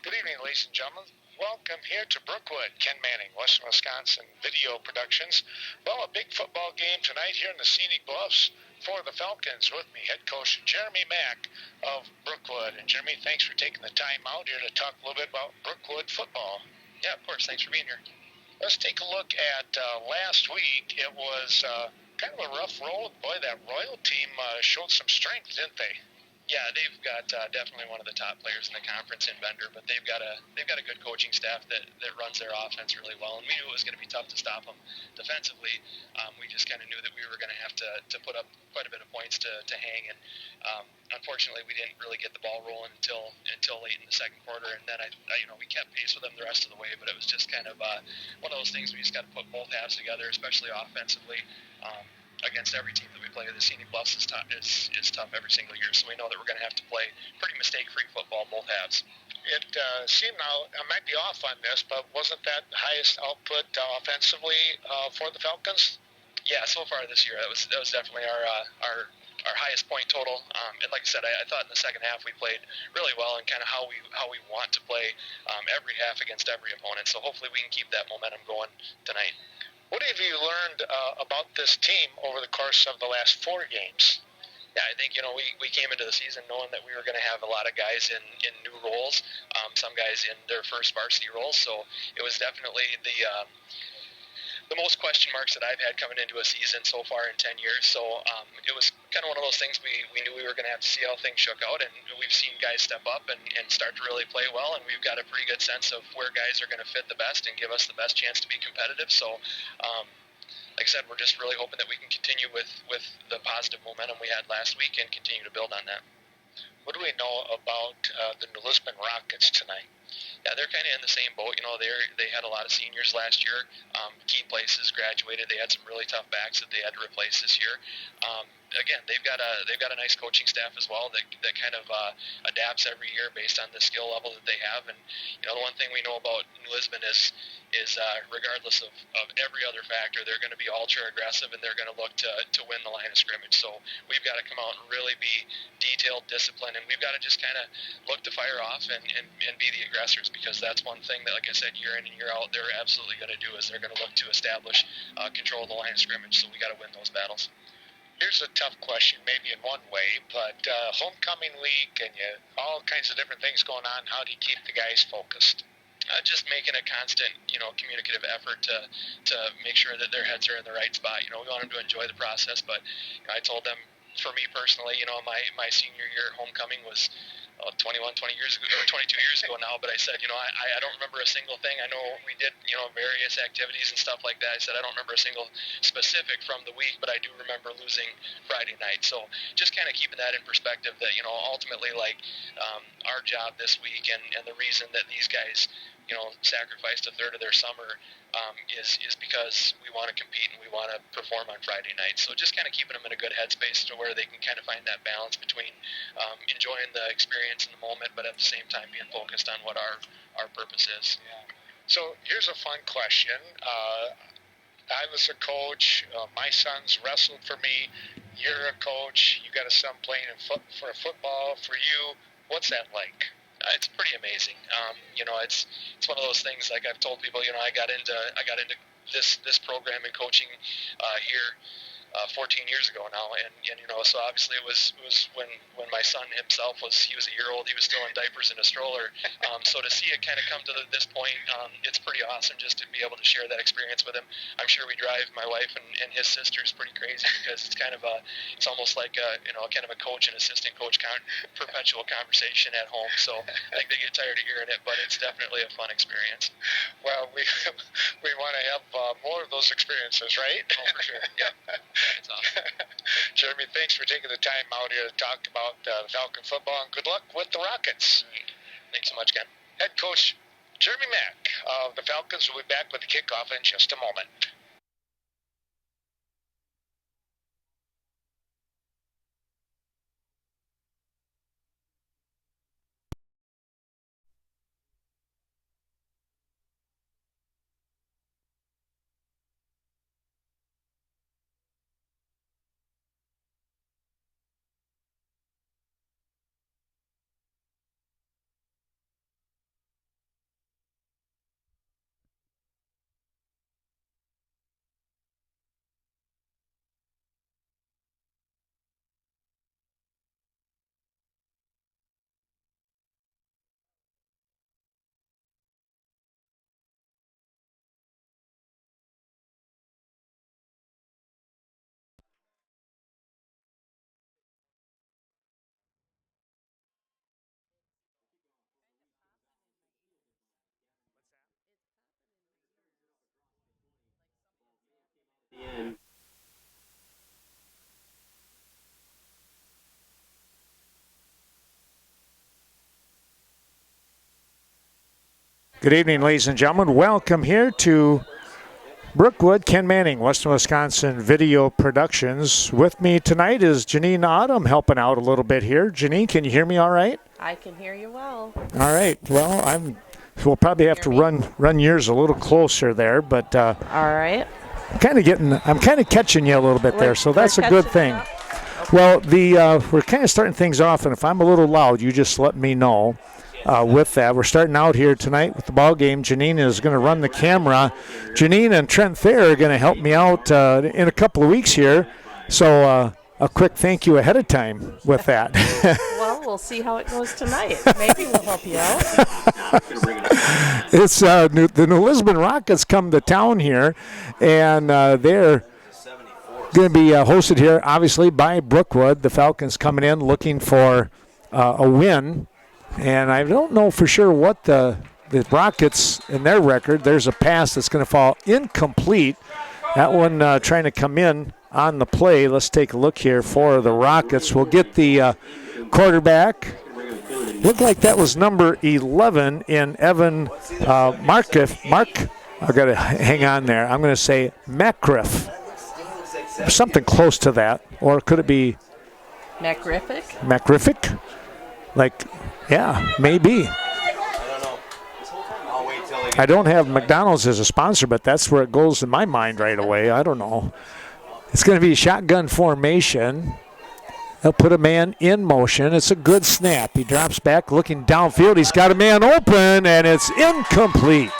Good evening, ladies and gentlemen. Welcome here to Brookwood. Ken Manning, Western Wisconsin Video Productions. Well, a big football game tonight here in the Scenic Bluffs for the Falcons. With me, head coach Jeremy Mack of Brookwood. And Jeremy, thanks for taking the time out here to talk a little bit about Brookwood football. Yeah, of course. Thanks for being here. Let's take a look at last week. It was kind of a rough road. Boy, that Royal team showed some strength, didn't they? Yeah, they've got definitely one of the top players in the conference in Bender, but they've got a good coaching staff that runs their offense really well, and we knew it was going to be tough to stop them defensively. We just kind of knew that we were going to have to put up quite a bit of points to hang, and unfortunately, we didn't really get the ball rolling until late in the second quarter, and then we kept pace with them the rest of the way, but it was just kind of one of those things we just got to put both halves together, especially offensively. Against every team that we play, the Scenic Bluffs is tough every single year, so we know that we're going to have to play pretty mistake-free football both halves. It seemed, now I might be off on this, but wasn't that the highest output offensively for the Falcons? Yeah, so far this year, that was definitely our highest point total. And like I said, I thought in the second half we played really well and kind of how we want to play every half against every opponent. So hopefully we can keep that momentum going tonight. What have you learned about this team over the course of the last 4 games? Yeah, I think, we came into the season knowing that we were going to have a lot of guys in new roles, some guys in their first varsity roles. So it was definitely the most question marks that I've had coming into a season so far in 10 years. So it was kind of one of those things we knew we were going to have to see how things shook out, and we've seen guys step up and start to really play well, and we've got a pretty good sense of where guys are going to fit the best and give us the best chance to be competitive. So like I said, we're just really hoping that we can continue with the positive momentum we had last week and continue to build on that. What do we know about the Lisbon Rockets tonight? Yeah, they're kind of in the same boat. They had a lot of seniors last year. Key places graduated. They had some really tough backs that they had to replace this year. Again, they've got a nice coaching staff as well that kind of adapts every year based on the skill level that they have. And the one thing we know about Lisbon is regardless of every other factor, they're going to be ultra aggressive and they're going to look to win the line of scrimmage. So we've got to come out and really be detailed, disciplined, and we've got to just kind of look to fire off and be the aggressors, because that's one thing that, like I said, year in and year out, they're absolutely going to do is they're going to look to establish control of the line of scrimmage. So we got to win those battles. Here's a tough question, maybe in one way, but homecoming week and all kinds of different things going on. How do you keep the guys focused? Just making a constant, communicative effort to make sure that their heads are in the right spot. We want them to enjoy the process, but I told them, for me personally, my senior year homecoming was 20 years ago, or 22 years ago now, but I said, I don't remember a single thing. I know we did, various activities and stuff like that. I said, I don't remember a single specific from the week, but I do remember losing Friday night. So just kind of keeping that in perspective that, ultimately, our job this week and the reason that these guys, sacrificed a third of their summer is because we want to compete and we want to perform on Friday night. So just kind of keeping them in a good headspace to where they can kind of find that balance between enjoying the experience in the moment, but at the same time being focused on what our purpose is. Yeah. So here's a fun question. I was a coach. My sons wrestled for me. You're a coach. You got a son playing for football. For you, what's that like? It's pretty amazing. It's one of those things. Like I've told people, I got into this program and coaching here 14 years ago now, and so obviously it was when my son himself was a year old. He was still in diapers in a stroller. So to see it kind of come to this point, it's pretty awesome just to be able to share that experience with him. I'm sure we drive my wife and his sisters pretty crazy because it's kind of it's almost like kind of a coach and assistant coach perpetual conversation at home. So I think they get tired of hearing it, but it's definitely a fun experience. Well, we want to have more of those experiences, right? Oh, for sure. Yeah. It's awesome. Jeremy, thanks for taking the time out here to talk about Falcon football, and good luck with the Rockets. Thanks so much, Ken. Head coach Jeremy Mack of the Falcons will be back with the kickoff in just a moment. Good evening, ladies and gentlemen. Welcome here to Brookwood. Ken Manning, Western Wisconsin Video Productions. With me tonight is Janine Autumn helping out a little bit here. Janine, can you hear me all right? I can hear you well. All right. Well, we'll probably have to run yours a little closer there, but all right. I'm kind of catching you a little bit there, so that's a good thing. Okay. Well, we're kind of starting things off, and if I'm a little loud, you just let me know. With that, we're starting out here tonight with the ball game. Janine is going to run the camera. Janine and Trent Thayer are going to help me out in a couple of weeks here. So a quick thank you ahead of time with that. Well, we'll see how it goes tonight. Maybe we'll help you out. It's the New Lisbon Rockets come to town here, and they're going to be hosted here, obviously, by Brookwood. The Falcons coming in looking for a win. And I don't know for sure what the Rockets in their record. There's a pass that's going to fall incomplete. That one trying to come in on the play. Let's take a look here for the Rockets. We'll get the quarterback. Looked like that was number 11 in Evan Mark. I've got to hang on there. I'm going to say Macriff. Something close to that. Or could it be Macrific? Macrific? Like... Yeah, maybe. I don't have McDonald's as a sponsor, but that's where it goes in my mind right away. I don't know. It's going to be shotgun formation. They'll put a man in motion. It's a good snap. He drops back looking downfield. He's got a man open, and it's incomplete.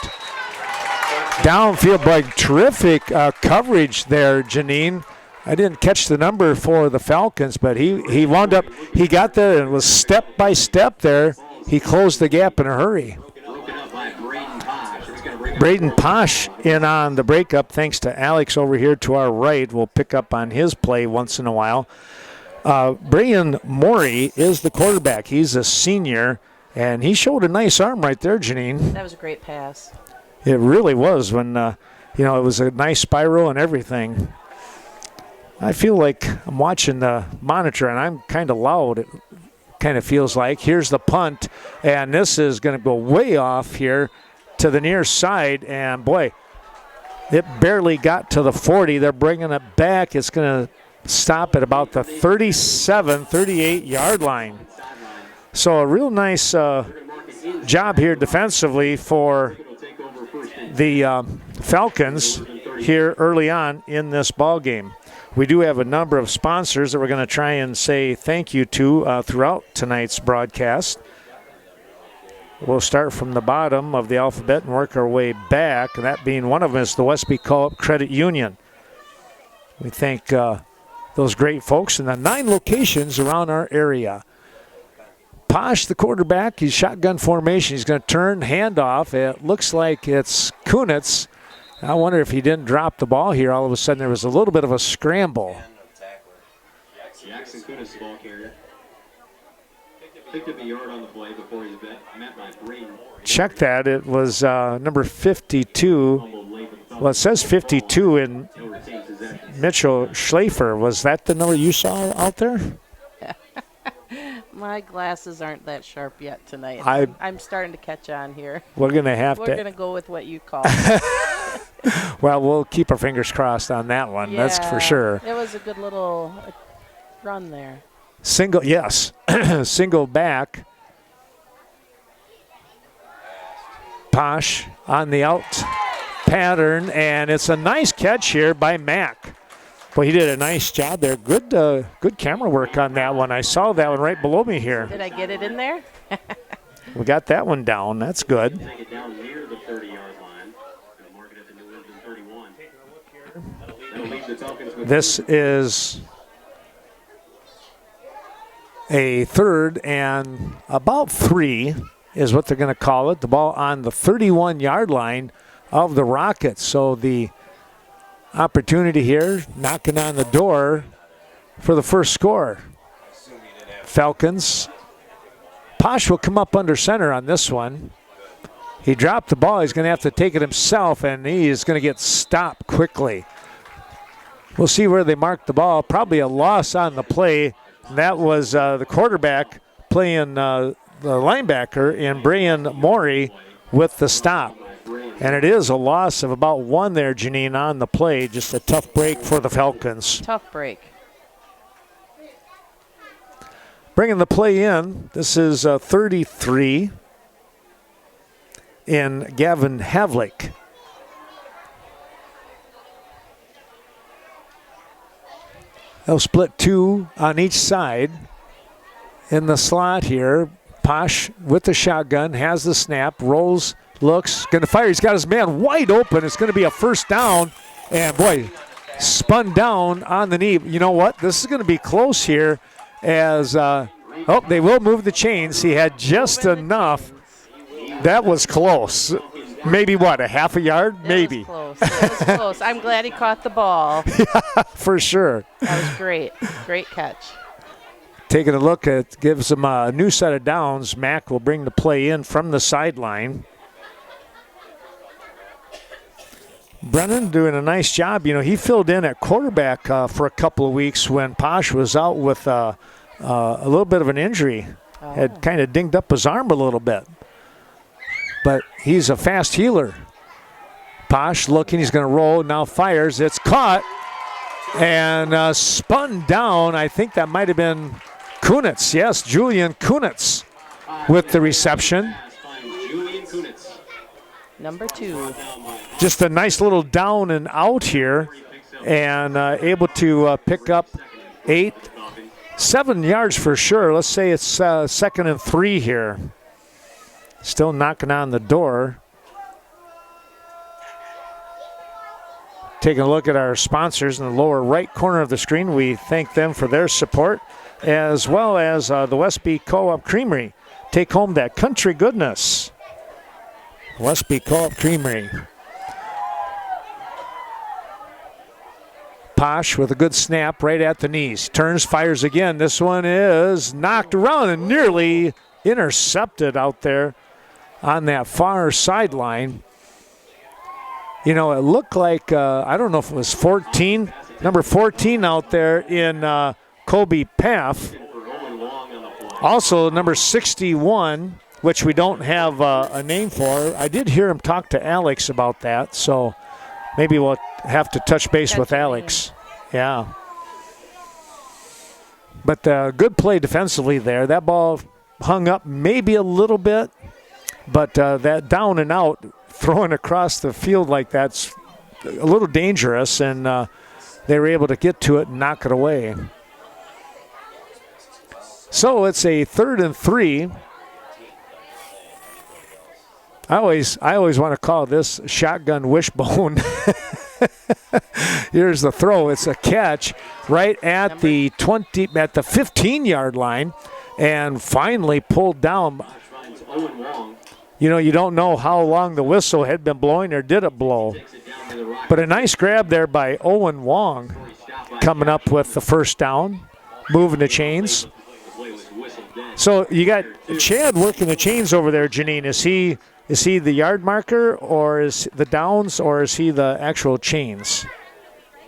Downfield, but terrific coverage there, Janine. I didn't catch the number for the Falcons, but he wound up, he got there and was step by step there. He closed the gap in a hurry. Braden Posh in on the breakup, thanks to Alex over here to our right. We'll pick up on his play once in a while. Brian Morey is the quarterback. He's a senior, and he showed a nice arm right there, Janine. That was a great pass. It really was when, it was a nice spiral and everything. I feel like I'm watching the monitor, and I'm kind of loud, it kind of feels like. Here's the punt, and this is going to go way off here to the near side, and, boy, it barely got to the 40. They're bringing it back. It's going to stop at about the 37, 38-yard line. So a real nice job here defensively for the Falcons here early on in this ball game. We do have a number of sponsors that we're going to try and say thank you to throughout tonight's broadcast. We'll start from the bottom of the alphabet and work our way back, and that being one of them is the Westby Co-op Credit Union. We thank those great folks in the 9 locations around our area. Posh, the quarterback, he's shotgun formation. He's going to turn, handoff. It looks like it's Kunitz. I wonder if he didn't drop the ball here. All of a sudden, there was a little bit of a scramble. Jackson Kunitz, ball carrier. Picked up a yard on the play before he's met by Green. Check that. It was number 52. Well, it says 52 in Mitchell Schlafer. Was that the number you saw out there? My glasses aren't that sharp yet tonight. I'm starting to catch on here. We're going to We're going to go with what you call. Well, we'll keep our fingers crossed on that one. Yeah, that's for sure. It was a good little run there. Single, yes. Single back. Posh on the out pattern, and it's a nice catch here by Mack. Well, he did a nice job there. Good camera work on that one. I saw that one right below me here. Did I get it in there? We got that one down. That's good. Take it down near the 30-yard line. Gonna mark it at the New Lisbon 31. That'll leave the Falcons with This is a third and about 3 is what they're going to call it. The ball on the 31-yard line of the Rockets. So the opportunity here, knocking on the door for the first score. Falcons. Posh will come up under center on this one. He dropped the ball. He's going to have to take it himself, and he is going to get stopped quickly. We'll see where they mark the ball. Probably a loss on the play. And that was the quarterback playing the linebacker in Brian Morey with the stop. And it is a loss of about 1 there, Janine, on the play. Just a tough break for the Falcons. Tough break. Bringing the play in, this is 33 in Gavin Havlick. They'll split 2 on each side. In the slot here, Posh with the shotgun, has the snap, rolls, looks, going to fire. He's got his man wide open. It's going to be a first down. And, boy, spun down on the knee. You know what? This is going to be close here as, they will move the chains. He had just enough. That was close. Maybe, what, a half a yard? Maybe. That was close. I'm glad he caught the ball. Yeah, for sure. That was great. Great catch. Taking a look, it gives them a new set of downs. Mack will bring the play in from the sideline. Brennan doing a nice job. You know, he filled in at quarterback for a couple of weeks when Posh was out with a little bit of an injury. Oh. Had kind of dinged up his arm a little bit. But he's a fast healer. Posh looking, he's going to roll, now fires. It's caught and spun down. I think that might have been Kunitz. Yes, Julian Kunitz with the reception. Number 2. Just a nice little down and out here, and able to pick up 7 yards for sure. Let's say it's 2nd and 3 here. Still knocking on the door. Taking a look at our sponsors in the lower right corner of the screen. We thank them for their support, as well as the Westby Co-op Creamery. Take home that country goodness. Westby Co-op Creamery. Posh with a good snap right at the knees. Turns, fires again. This one is knocked around and nearly intercepted out there on that far sideline. You know, it looked like, I don't know if it was 14, number 14 out there in Kobe Paff. Also, number 61, which we don't have a name for. I did hear him talk to Alex about that, so maybe we'll have to touch base with Alex. Yeah. But good play defensively there. That ball hung up maybe a little bit, but that down and out, throwing across the field like that's a little dangerous, and they were able to get to it and knock it away. So it's a 3rd and 3. I always want to call this shotgun wishbone. Here's the throw. It's a catch right at the 15-yard line, and finally pulled down. You know, you don't know how long the whistle had been blowing, or did it blow. But a nice grab there by Owen Wong, coming up with the first down, moving the chains. So you got Chad working the chains over there, Janine. Is he the yard marker, or is the downs, or is he the actual chains?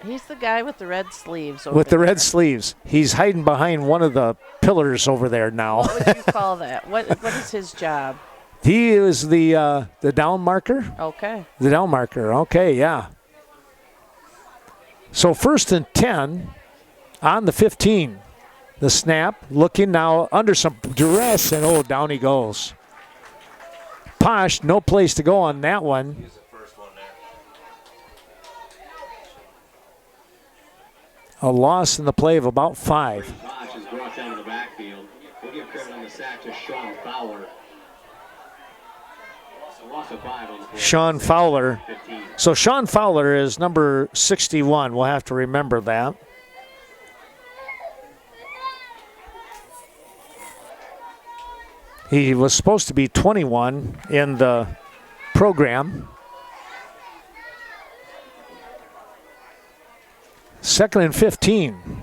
He's the guy with the red sleeves. With the red sleeves. He's hiding behind one of the pillars over there now. What would you call that? What is his job? He is the down marker. Okay. The down marker. Okay, yeah. So 1st and 10 on the 15. The snap, looking now under some duress, and down he goes. Posh, no place to go on that one. A loss in the play of about 5. Posh is brought down to the backfield. We'll give credit on the sack to Sean Fowler. Sean Fowler. So Sean Fowler is number 61. We'll have to remember that. He was supposed to be 21 in the program. 2nd and 15.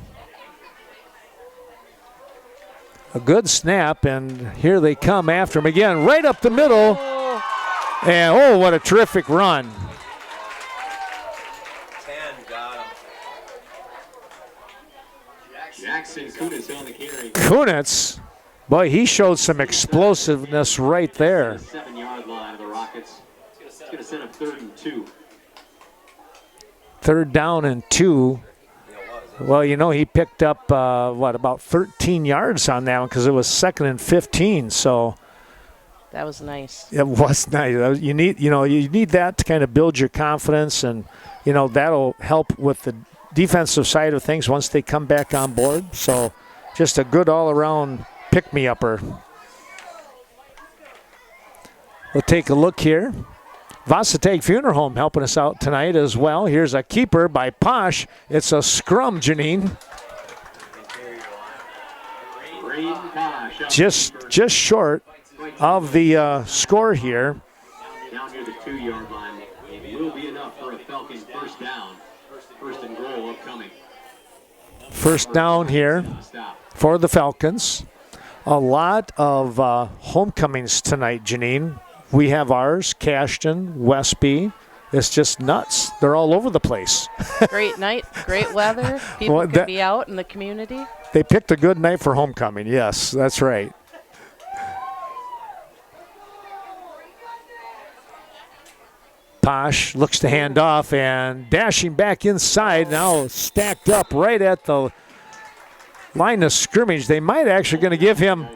A good snap, and here they come after him again, right up the middle. And, what a terrific run. 10 got him. Jackson Kunitz on the carry. Kunitz, boy, he showed some explosiveness right there. 7-yard line of the Rockets. It's going to set up 3rd and 2. 3rd down and 2. Well, you know, he picked up, about 13 yards on that one because it was 2nd and 15. So that was nice. It was nice. You need that to kind of build your confidence, and, you know, that'll help with the defensive side of things once they come back on board. So just a good all-around pick-me-upper. We'll take a look here. Varsity Funeral Home helping us out tonight as well. Here's a keeper by Posh. It's a scrum, Janine. Just short of the score here. Down near the 2-yard line. It will be enough for a Falcon first down. 1st and goal upcoming. First down here for the Falcons. A lot of homecomings tonight, Janine. We have ours, Cashton, Westby. It's just nuts. They're all over the place. Great night, great weather. People could be out in the community. They picked a good night for homecoming. Yes, that's right. Posh looks to hand off and dashing back inside. Now stacked up right at the line of scrimmage. They might actually going to give him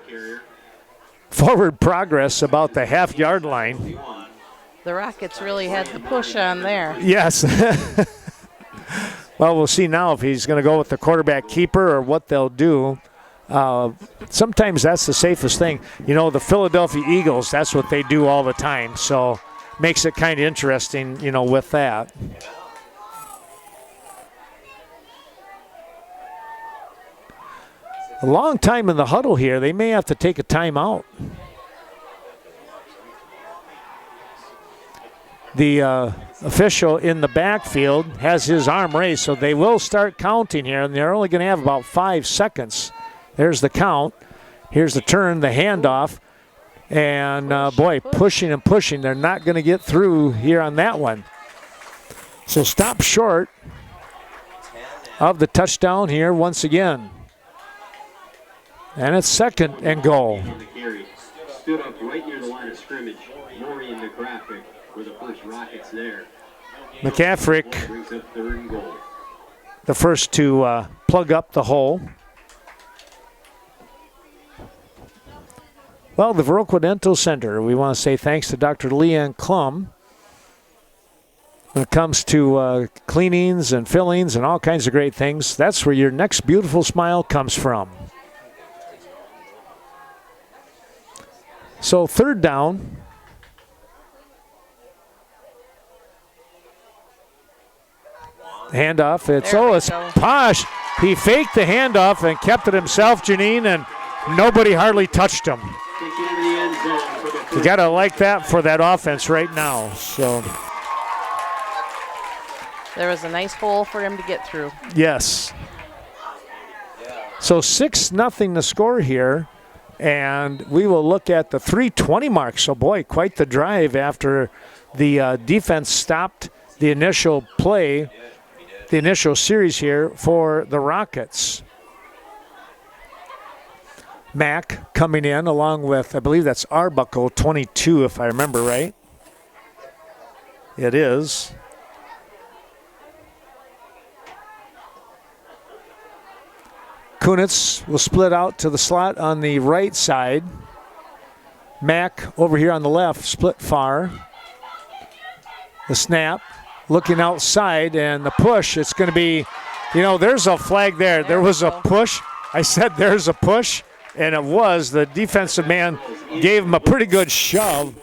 forward progress about the half-yard line. The Rockets really had the push on there. Yes. Well, we'll see now if he's going to go with the quarterback keeper or what they'll do. Sometimes that's the safest thing. You know, the Philadelphia Eagles, that's what they do all the time. So makes it kind of interesting, you know, with that. A long time in the huddle here. They may have to take a timeout. The official in the backfield has his arm raised, so they will start counting here, and they're only going to have about 5 seconds. There's the count. Here's the turn, the handoff. And, pushing and pushing. They're not going to get through here on that one. So stop short of the touchdown here once again. And it's 2nd and goal. Stood up right near the line of scrimmage. Maury and McCaffrey were the first Rockets there. McCaffrey, brings up 3rd and goal. The first to plug up the hole. Well, the Brookwood Dental Center, we want to say thanks to Dr. Leanne Klum. When it comes to cleanings and fillings and all kinds of great things, that's where your next beautiful smile comes from. So 3rd down. Handoff. It's Posh. He faked the handoff and kept it himself, Janine, and nobody hardly touched him. You got to like that for that offense right now. So there was a nice hole for him to get through. Yes. So 6-0 the score here. And we will look at the 3:20 mark. So, boy, quite the drive after the defense stopped the initial play, the initial series here for the Rockets. Mack coming in along with, I believe that's Arbuckle, 22, if I remember right. It is. Kunitz will split out to the slot on the right side. Mack over here on the left, split far. The snap, looking outside, and the push. It's going to be, you know, there's a flag there. There was a push. I said there's a push, and it was. The defensive man gave him a pretty good shove.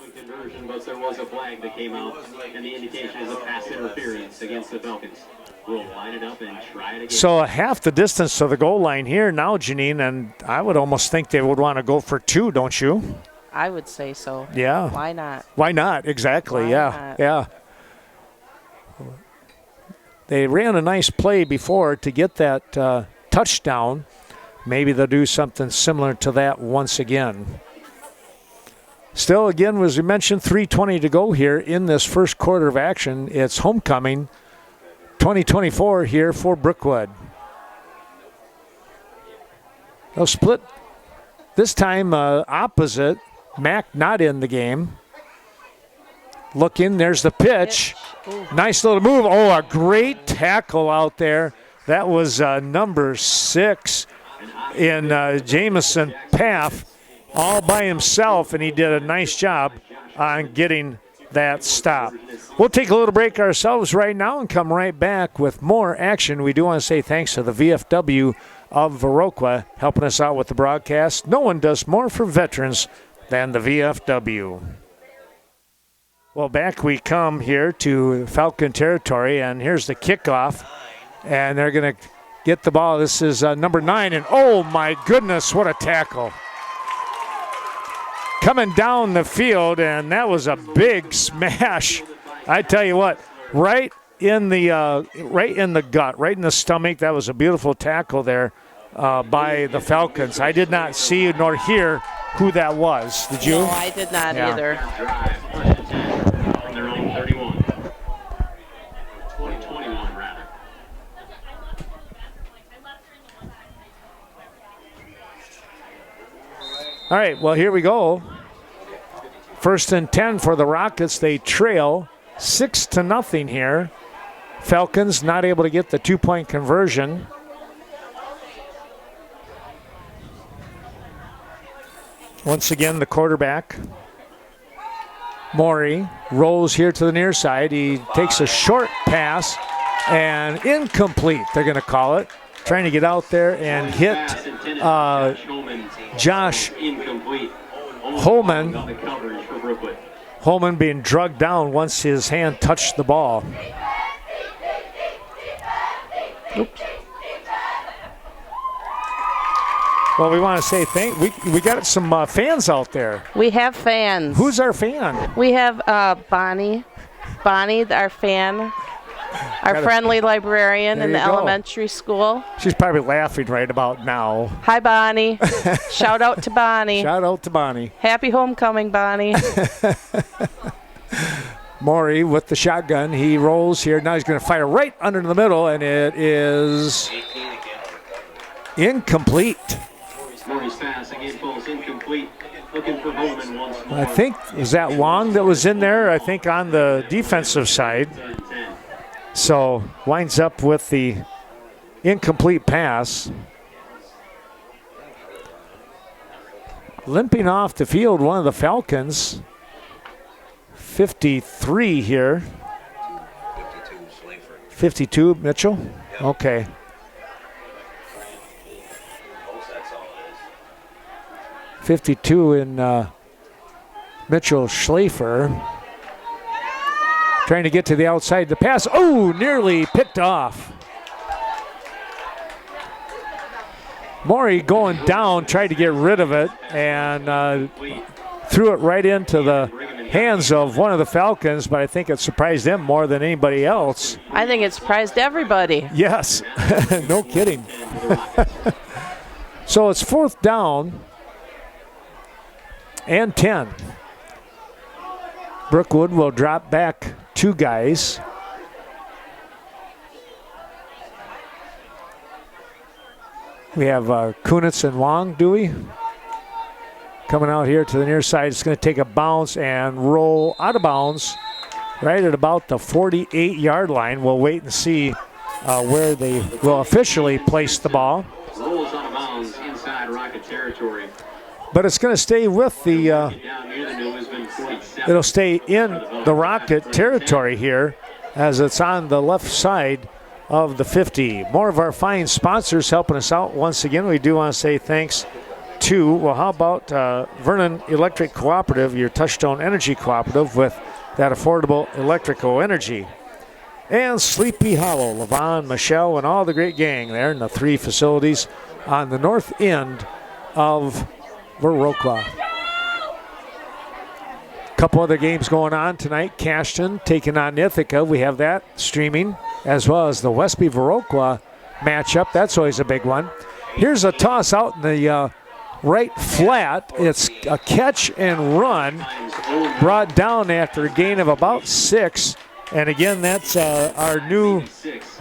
But there was a flag that came out, and the indication is a pass interference against the Falcons. We'll line it up and try it again. So half the distance to the goal line here now, Janine, and I would almost think they would want to go for 2, don't you? I would say so. Yeah. Why not? Why not? Exactly. Yeah. They ran a nice play before to get that touchdown. Maybe they'll do something similar to that once again. Still, again, as we mentioned, 3:20 to go here in this first quarter of action. It's homecoming 2024 here for Brookwood. They'll split this time opposite. Mack not in the game. looking. There's the pitch. Nice little move. Oh, a great tackle out there. That was number 6 in Jamison Paff all by himself, and he did a nice job on getting that stop. We'll take a little break ourselves right now and come right back with more action. We do want to say thanks to the VFW of Viroqua helping us out with the broadcast. No one does more for veterans than the VFW. Well, back we come here to Falcon territory, and here's the kickoff, and they're going to get the ball. This is number 9, and oh my goodness, what a tackle. Coming down the field, and that was a big smash. I tell you what, right in the gut, right in the stomach. That was a beautiful tackle there by the Falcons. I did not see nor hear who that was. Did you? No, I did not either. From their own 31. 21, rather. All right, well, here we go. 1st and 10 for the Rockets. They trail 6-0 here. Falcons not able to get the 2-point conversion. Once again, the quarterback, Maury, rolls here to the near side. He takes a short pass and incomplete, they're going to call it. Trying to get out there and hit Josh Holman. Holman being drugged down once his hand touched the ball. Oops. Well, we want to say we got some fans out there. We have fans. Who's our fan? We have Bonnie. Bonnie, our fan. Our friendly librarian in the elementary school. She's probably laughing right about now. Hi, Bonnie. Shout out to Bonnie. Shout out to Bonnie. Happy homecoming, Bonnie. Maury with the shotgun. He rolls here. Now he's going to fire right under the middle, and it is incomplete. Maury's pass again falls incomplete. Looking for Holman once more. I think, is that Long that was in there? I think on the defensive side. So winds up with the incomplete pass. Limping off the field, one of the Falcons. 53 here. 52, Mitchell? Okay. .52 in Mitchell Schlafer. Trying to get to the outside. The pass, oh, nearly picked off. Maury going down, tried to get rid of it, and threw it right into the hands of one of the Falcons, but I think it surprised them more than anybody else. I think it surprised everybody. Yes, no kidding. So it's 4th down and 10. Brookwood will drop back 2 guys. We have Kunitz and Wong, do we? Coming out here to the near side. It's going to take a bounce and roll out of bounds right at about the 48-yard line. We'll wait and see where they will officially place the ball. Rolls out of bounds inside Rocket territory. But it's going to stay with the, it'll stay in the Rocket territory here as it's on the left side of the 50. More of our fine sponsors helping us out. Once again, we do want to say thanks to, well, how about Vernon Electric Cooperative, your Touchstone Energy Cooperative with that affordable electrical energy. And Sleepy Hollow, Levon, Michelle, and all the great gang there in the 3 facilities on the north end of Viroqua. Couple other games going on tonight. Cashton taking on Ithaca. We have that streaming, as well as the Westby Viroqua matchup. That's always a big one. Here's a toss out in the right flat. It's a catch and run brought down after a gain of about 6. And again, that's our new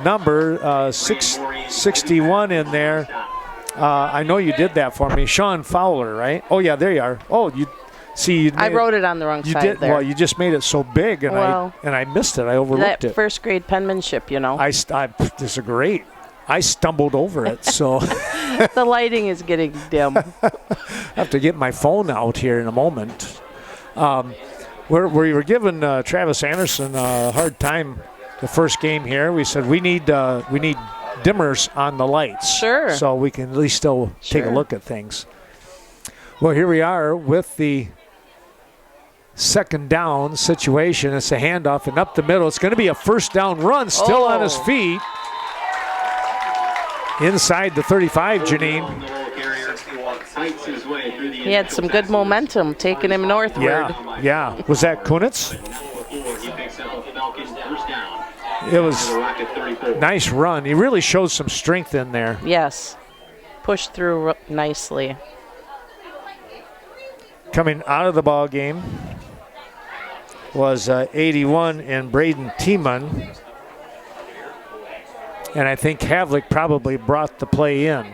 number, 661 in there. I know you did that for me. Sean Fowler, right? Oh, yeah, there you are. Oh, See, I wrote it on the wrong side there. Well, you just made it so big, and I missed it. I overlooked that first grade penmanship, this is great. I stumbled over it, so. The lighting is getting dim. I have to get my phone out here in a moment. We were giving Travis Anderson a hard time the first game here. We said we need dimmers on the lights. Sure. So we can at least still take a look at things. Well, here we are with the second down situation. It's a handoff and up the middle. It's going to be a first down run, still on his feet. Inside the 35, Janine. He had some good momentum taking him northward. Yeah. Was that Kunitz? It was a nice run. He really showed some strength in there. Yes. Pushed through nicely. Coming out of the ball game was 81 and Braden Tiemann. And I think Havlick probably brought the play in.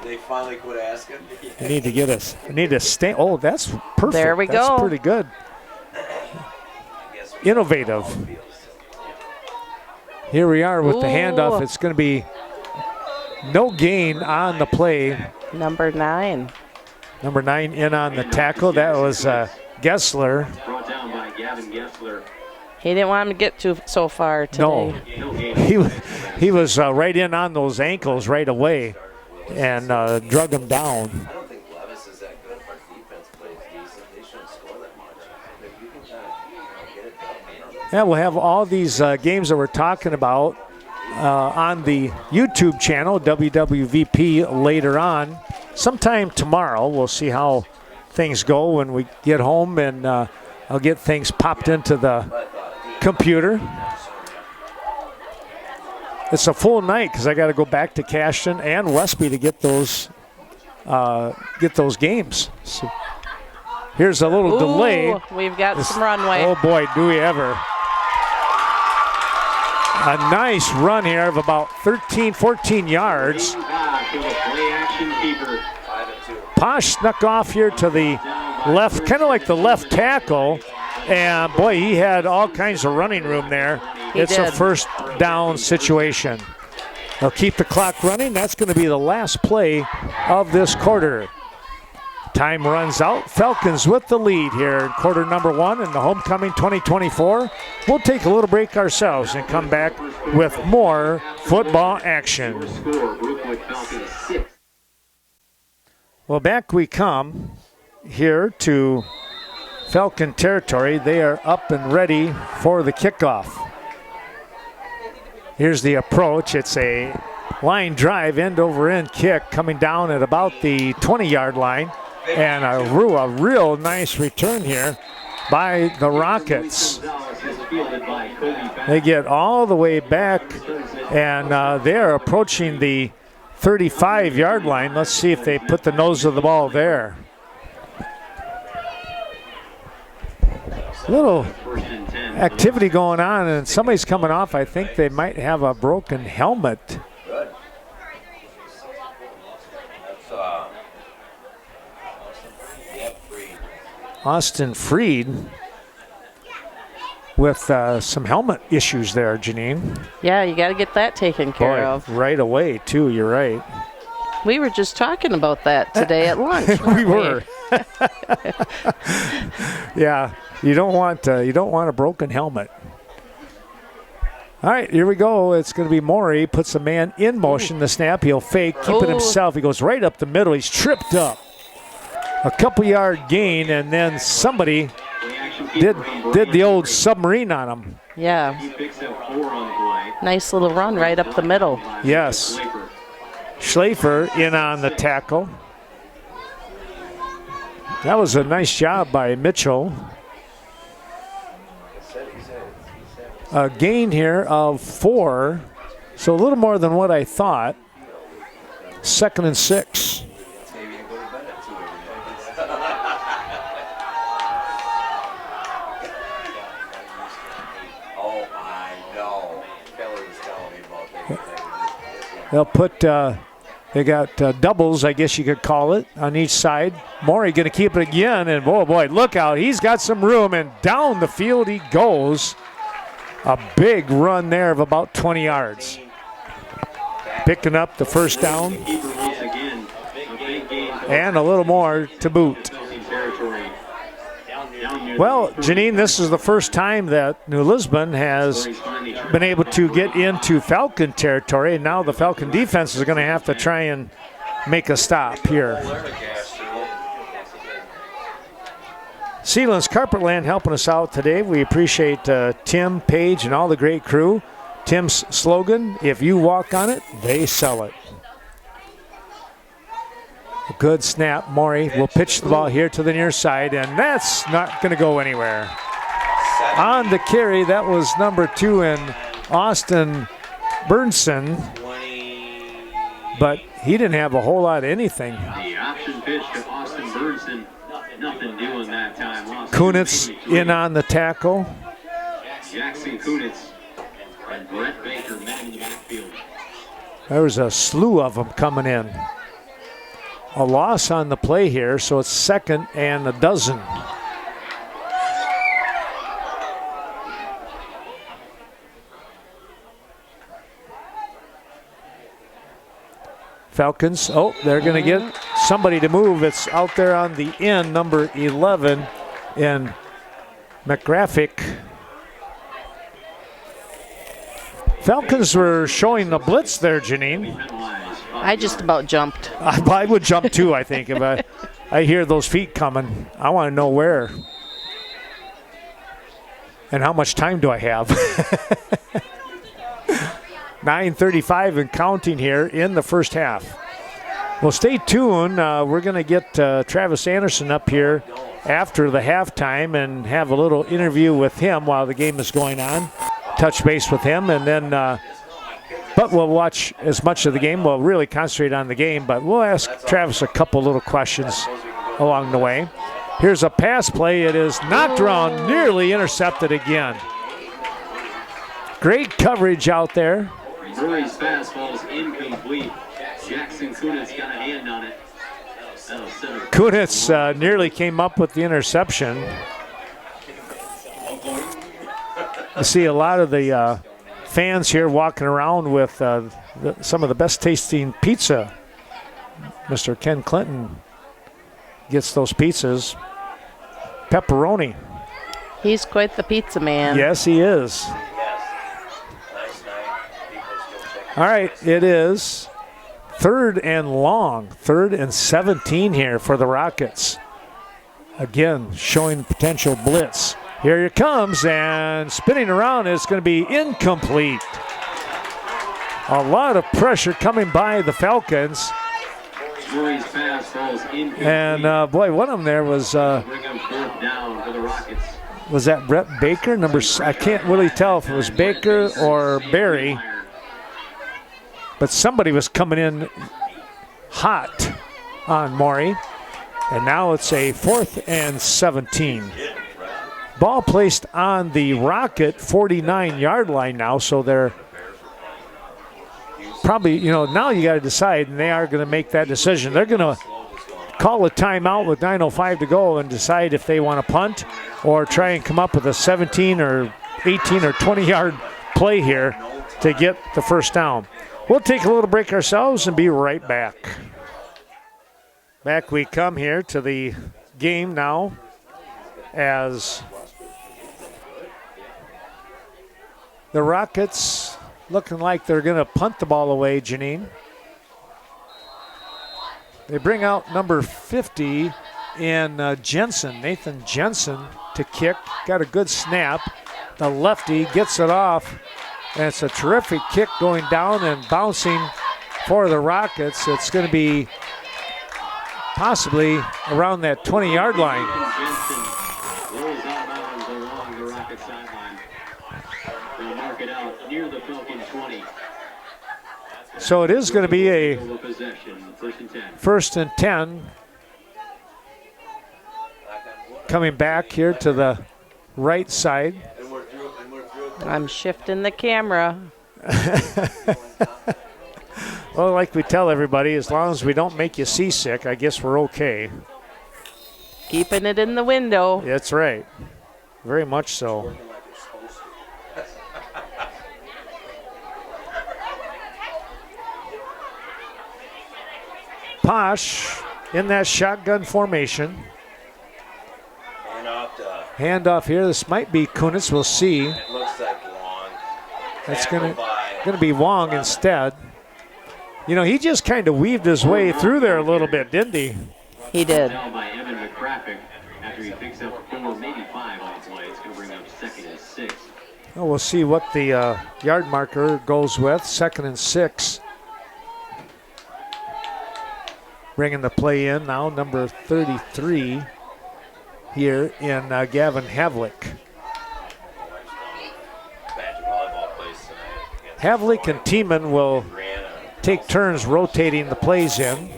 They finally quit asking. I need to get us. I need to stay. Oh, that's perfect. There we go. That's pretty good. Innovative. Here we are with the handoff. It's going to be no gain on the play. Number 9. Number 9 in on the tackle. That was Gessler. Brought down by Gavin Gessler. He didn't want him to get so far today. No, he was right in on those ankles right away and drug him down. I don't think Levis is that good if our defense plays decent. They shouldn't score that much. If you can kind of get it done. Yeah, we'll have all these games that we're talking about on the YouTube channel, WWVP, later on. Sometime tomorrow, we'll see how things go when we get home, and I'll get things popped into the computer. It's a full night because I got to go back to Cashton and Westby to get those games. So here's a little delay. We've got some runway. Oh boy, do we ever. A nice run here of about 13, 14 yards. Posh snuck off here to the left, kind of like the left tackle. And boy, he had all kinds of running room there. It's a first down situation. They'll keep the clock running. That's going to be the last play of this quarter. Time runs out. Falcons with the lead here in quarter number 1 in the homecoming 2024. We'll take a little break ourselves and come back with more football action. Well, back we come here to Falcon territory. They are up and ready for the kickoff. Here's the approach. It's a line drive, end over end kick coming down at about the 20-yard line. And a real nice return here by the Rockets. They get all the way back, and they're approaching the 35-yard line. Let's see if they put the nose of the ball there. Little activity going on, and somebody's coming off. I think they might have a broken helmet. Austin Freed with some helmet issues there, Janine. Yeah, you got to get that taken care of. Right away, too. You're right. We were just talking about that today at lunch. We were. Yeah, you don't want a broken helmet. All right, here we go. It's going to be Morey. Puts a man in motion. The snap. He'll fake. Keep it himself. He goes right up the middle. He's tripped up. A couple-yard gain, and then somebody did the old submarine on him. Yeah. Nice little run right up the middle. Yes. Schlafer in on the tackle. That was a nice job by Mitchell. A gain here of 4, so a little more than what I thought. 2nd and 6. They'll put They got doubles, I guess you could call it, on each side. Morey going to keep it again, and oh boy, look out. He's got some room, and down the field he goes. A big run there of about 20 yards. Picking up the first down. And a little more to boot. Well, Janine, this is the first time that New Lisbon has been able to get into Falcon territory, and now the Falcon defense is going to have to try and make a stop here. Sealands Carpetland helping us out today. We appreciate Tim, Paige, and all the great crew. Tim's slogan, if you walk on it, they sell it. A good snap. Morey will pitch the ball here to the near side, and that's not going to go anywhere. On the carry, that was number 2 in Austin Burnson, but he didn't have a whole lot of anything. The option pitch to Austin Burnson, nothing doing that time. Kunitz in on the tackle. Jackson Kunitz and Brett Baker met in the backfield. There was a slew of them coming in. A loss on the play here, so it's 2nd and 12. Falcons, they're going to get somebody to move. It's out there on the end, number 11 in McGraphic. Falcons were showing the blitz there, Janine. I just about jumped. I would jump too, I think, if I hear those feet coming. I want to know where. And how much time do I have? 9:35 and counting here in the first half. Well, stay tuned. We're going to get Travis Anderson up here after the halftime and have a little interview with him while the game is going on. Touch base with him, and then but we'll watch as much of the game. We'll really concentrate on the game, but we'll ask Travis a couple little questions along the way. Here's a pass play. It is knocked around, nearly intercepted again. Great coverage out there. Murray's fastball is incomplete. Jackson Kunitz got a hand on it. Kunitz nearly came up with the interception. You see a lot of the fans here walking around with some of the best tasting pizza. Mr. Ken Clinton gets those pizzas. Pepperoni. He's quite the pizza man. Yes, he is. All right, it is 3rd and long, 3rd and 17 here for the Rockets. Again, showing potential blitz. Here it comes, and spinning around is going to be incomplete. A lot of pressure coming by the Falcons. Murray's fastball is incomplete. And boy, one of them there was Bring him 4th down for the Rockets. Was that Brett Baker? I can't really tell if it was Baker or Barry, but somebody was coming in hot on Morey. And now it's a 4th and 17. Ball placed on the Rocket 49-yard line now, so they're probably, now you got to decide, and they are going to make that decision. They're going to call a timeout with 9:05 to go and decide if they want to punt or try and come up with a 17 or 18 or 20-yard play here to get the first down. We'll take a little break ourselves and be right back. Back we come here to the game now as the Rockets looking like they're going to punt the ball away, Janine. They bring out number 50 in Jensen, Nathan Jensen, to kick. Got a good snap. The lefty gets it off, and it's a terrific kick going down and bouncing for the Rockets. It's going to be possibly around that 20-yard line. Rolls out of bounds along the Rocket sideline. They'll mark it out near the Falcon 20. So it is going to be a Possession, 1st and 10. Coming back here to the right side. I'm shifting the camera. Well, like we tell everybody, as long as we don't make you seasick, I guess we're okay. Keeping it in the window. That's right. Very much so. Posh in that shotgun formation. Handoff here. This might be Kunitz. We'll see. It looks like Wong. That's going to be Wong instead. You know, he just kind of weaved his way through there a little bit, didn't he? He did. By Evan McCraffick after he picks up 4, maybe 5 on the play. It's going to bring up 2nd and 6. Well, we'll see what the yard marker goes with. 2nd and 6. Bringing the play in now, number 33 here in Gavin Havlick. Havlick and Tiemann will take turns rotating the plays in.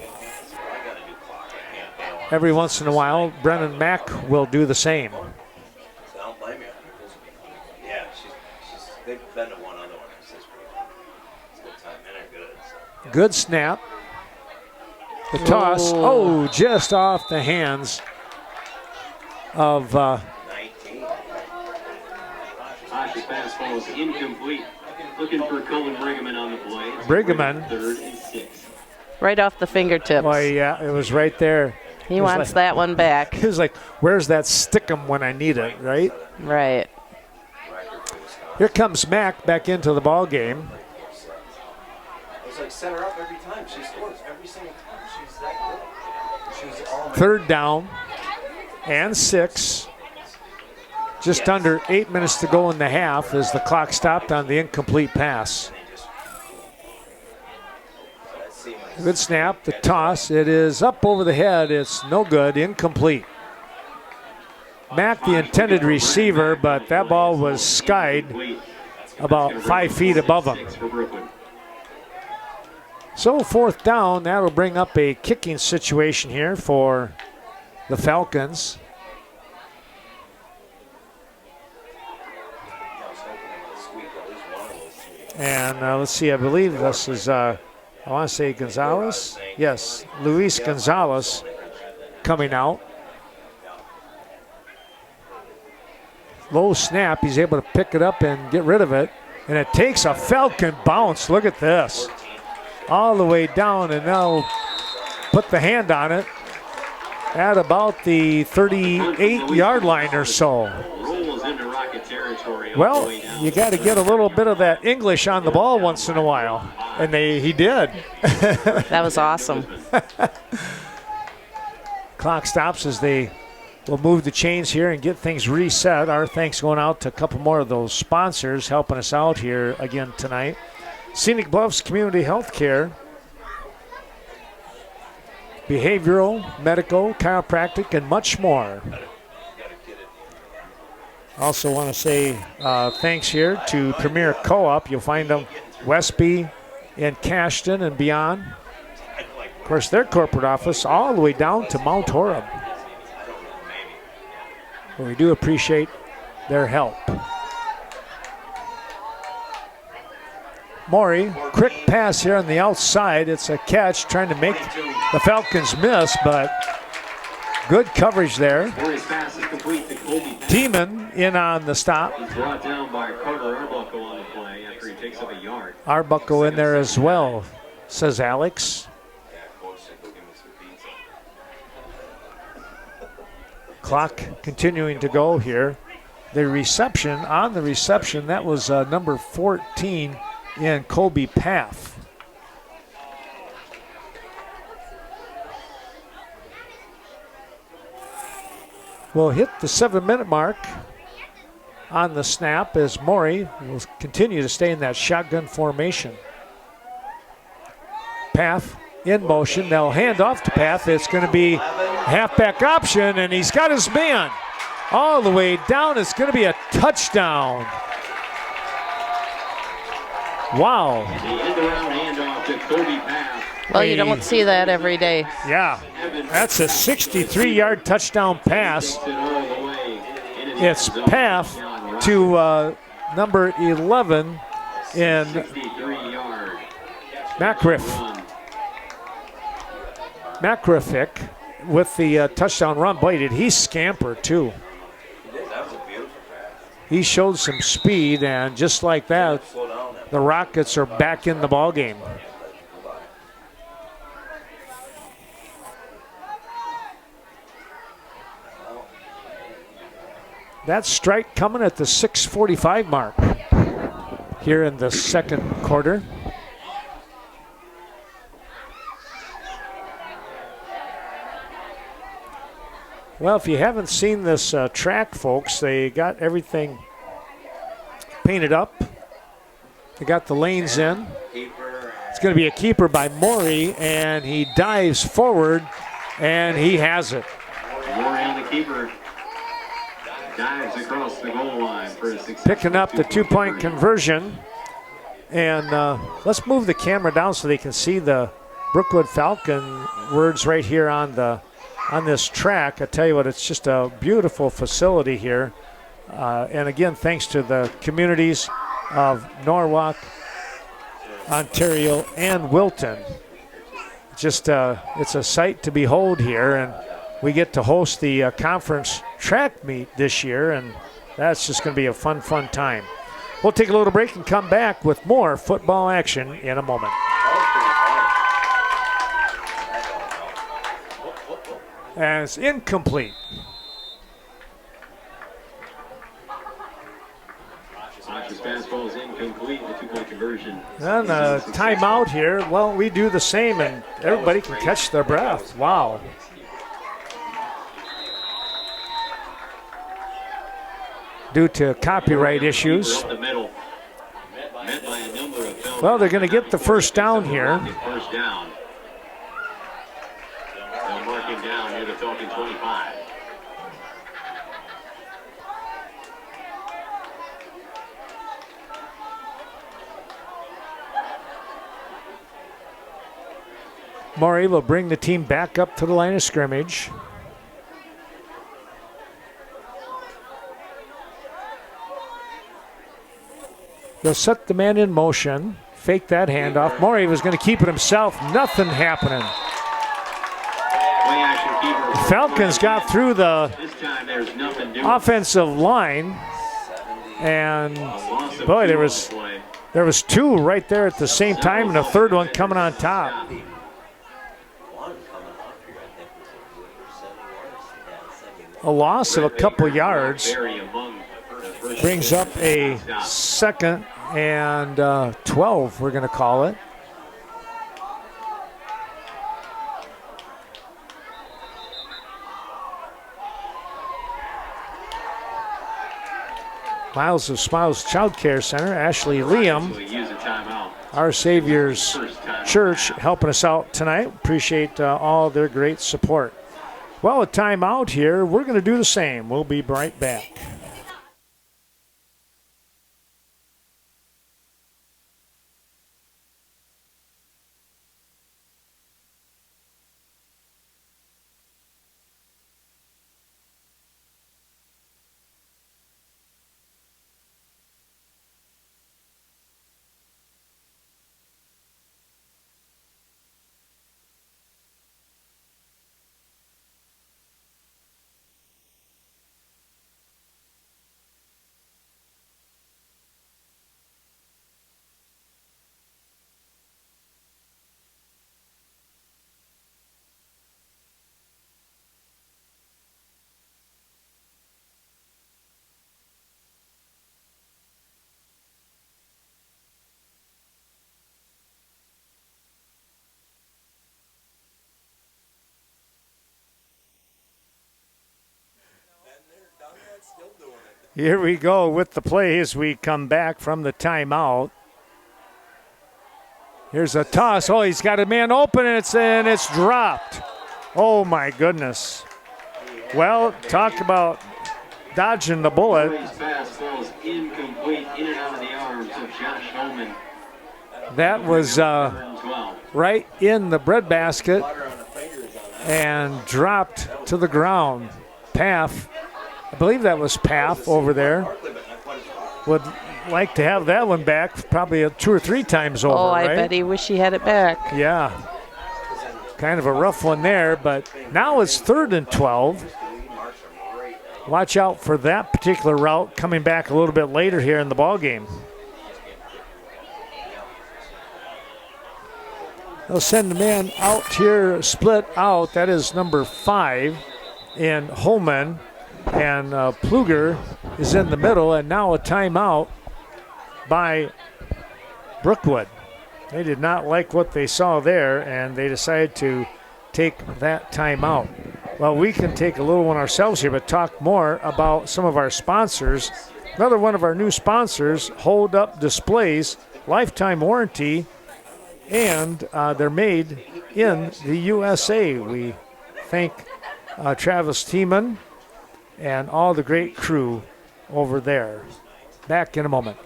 Every once in a while, Brennan Mack will do the same. I don't blame you. Yeah, they've been to one other one. It's a good time. Men are good. So. Good snap. The toss, just off the hands of 19. Posh's pass falls incomplete. Looking for Cullen Brigham on the play. Brigham. 3rd and 6. Right off the fingertips. Well, yeah, it was right there. He wants that one back. He was like, where's that stickum when I need it, right? Right. Here comes Mack back into the ball game. It's like set her up every time. She scores every single time. She's that good. She's all 3rd down and 6. Just under 8 minutes to go in the half as the clock stopped on the incomplete pass. Good snap, the toss. It is up over the head. It's no good, incomplete. Mack, the intended receiver, but that ball was skied about 5 feet above him. So 4th down, that'll bring up a kicking situation here for the Falcons. And let's see, I believe this is, I want to say Gonzalez. Yes, Luis Gonzalez coming out. Low snap, he's able to pick it up and get rid of it. And it takes a Falcon bounce. Look at this. All the way down, and now put the hand on it at about the 38-yard line or so. Well, you got to get a little bit of that English on the ball once in a while, and he did. That was awesome. Clock stops as they will move the chains here and get things reset. Our thanks going out to a couple more of those sponsors helping us out here again tonight. Scenic Bluffs Community Healthcare, behavioral, medical, chiropractic, and much more. Also want to say thanks here to Premier Co-op. You'll find them Westby and Cashton and beyond. Of course, their corporate office all the way down to Mount Horeb. But we do appreciate their help. Maury, quick pass here on the outside. It's a catch trying to make the Falcons miss, but good coverage there. Tiemann in on the stop. Brought down by Carter Arbuckle on the play after he takes up a yard. Arbuckle in there as well, says Alex. Clock continuing to go here. The reception, on the reception, that was number 14 in Colby Paff. We'll hit the 7-minute mark on the snap as Maury will continue to stay in that shotgun formation. Paff in motion. They'll hand off to Paff. It's going to be halfback option, and he's got his man all the way down. It's going to be a touchdown. Wow. Well, you don't see that every day. Yeah, that's a 63-yard touchdown pass. It's Paff to number 11 in Makrific with the touchdown run. Boy, did he scamper too. He did. That was a beautiful pass. He showed some speed, and just like that, Slow down that. the Rockets are back in the ball game. That strike coming at the 6:45 mark here in the second quarter. Well, if you haven't seen this track, folks, they got everything painted up. They got the lanes in. It's going to be a keeper by Morey, and he dives forward, and he has it. Morey on the keeper. Dives across the goal line for a successful Picking up the two-point conversion. And let's move the camera down so they can see the Brookwood Falcon words right here on this track. I tell you what, it's just a beautiful facility here. And again, thanks to the communities of Norwalk, Ontario, and Wilton. Just it's a sight to behold here, and we get to host the conference track meet this year, and that's just going to be a fun time. We'll take a little break and come back with more football action in a moment. As incomplete. Hodges' fastball is incomplete. The two-point conversion. And a timeout here. Well, we do the same, and everybody can catch their breath. Wow. Due to copyright issues. Well, they're going to get the first down here. First down. They'll mark him down near the Falcon 25. Morey will bring the team back up to the line of scrimmage. They'll set the man in motion, fake that handoff. Morey was going to keep it himself. Nothing happening. The Falcons got through the offensive line, and boy, there was two right there at the same time, and a third one coming on top. A loss of a couple yards brings up a second and 12, we're going to call it. Miles of Smiles Child Care Center, Ashley Liam, Our Savior's Church, helping us out tonight. Appreciate all their great support. Well, a timeout here. We're going to do the same. We'll be right back. Here we go with the play as we come back from the timeout. Here's a toss. Oh, he's got a man open, and it's dropped. Oh, my goodness. Well, talk about dodging the bullet. That was right in the breadbasket and dropped to the ground. Paff, I believe that was Paff over there, would like to have that one back, probably 2 or 3 times over, I right? bet he wish he had it back. Yeah. Kind of a rough one there, but now it's 3rd and 12. Watch out for that particular route coming back a little bit later here in the ball game. They'll send the man out here, split out. That is number 5 in Holman. And Pluger is in the middle, and now a timeout by Brookwood. They did not like what they saw there, and they decided to take that timeout. Well, we can take a little one ourselves here, but talk more about some of our sponsors. Another one of our new sponsors, Hold Up Displays, lifetime warranty, and they're made in the USA. We thank Travis Tiemann and all the great crew over there. Back in a moment.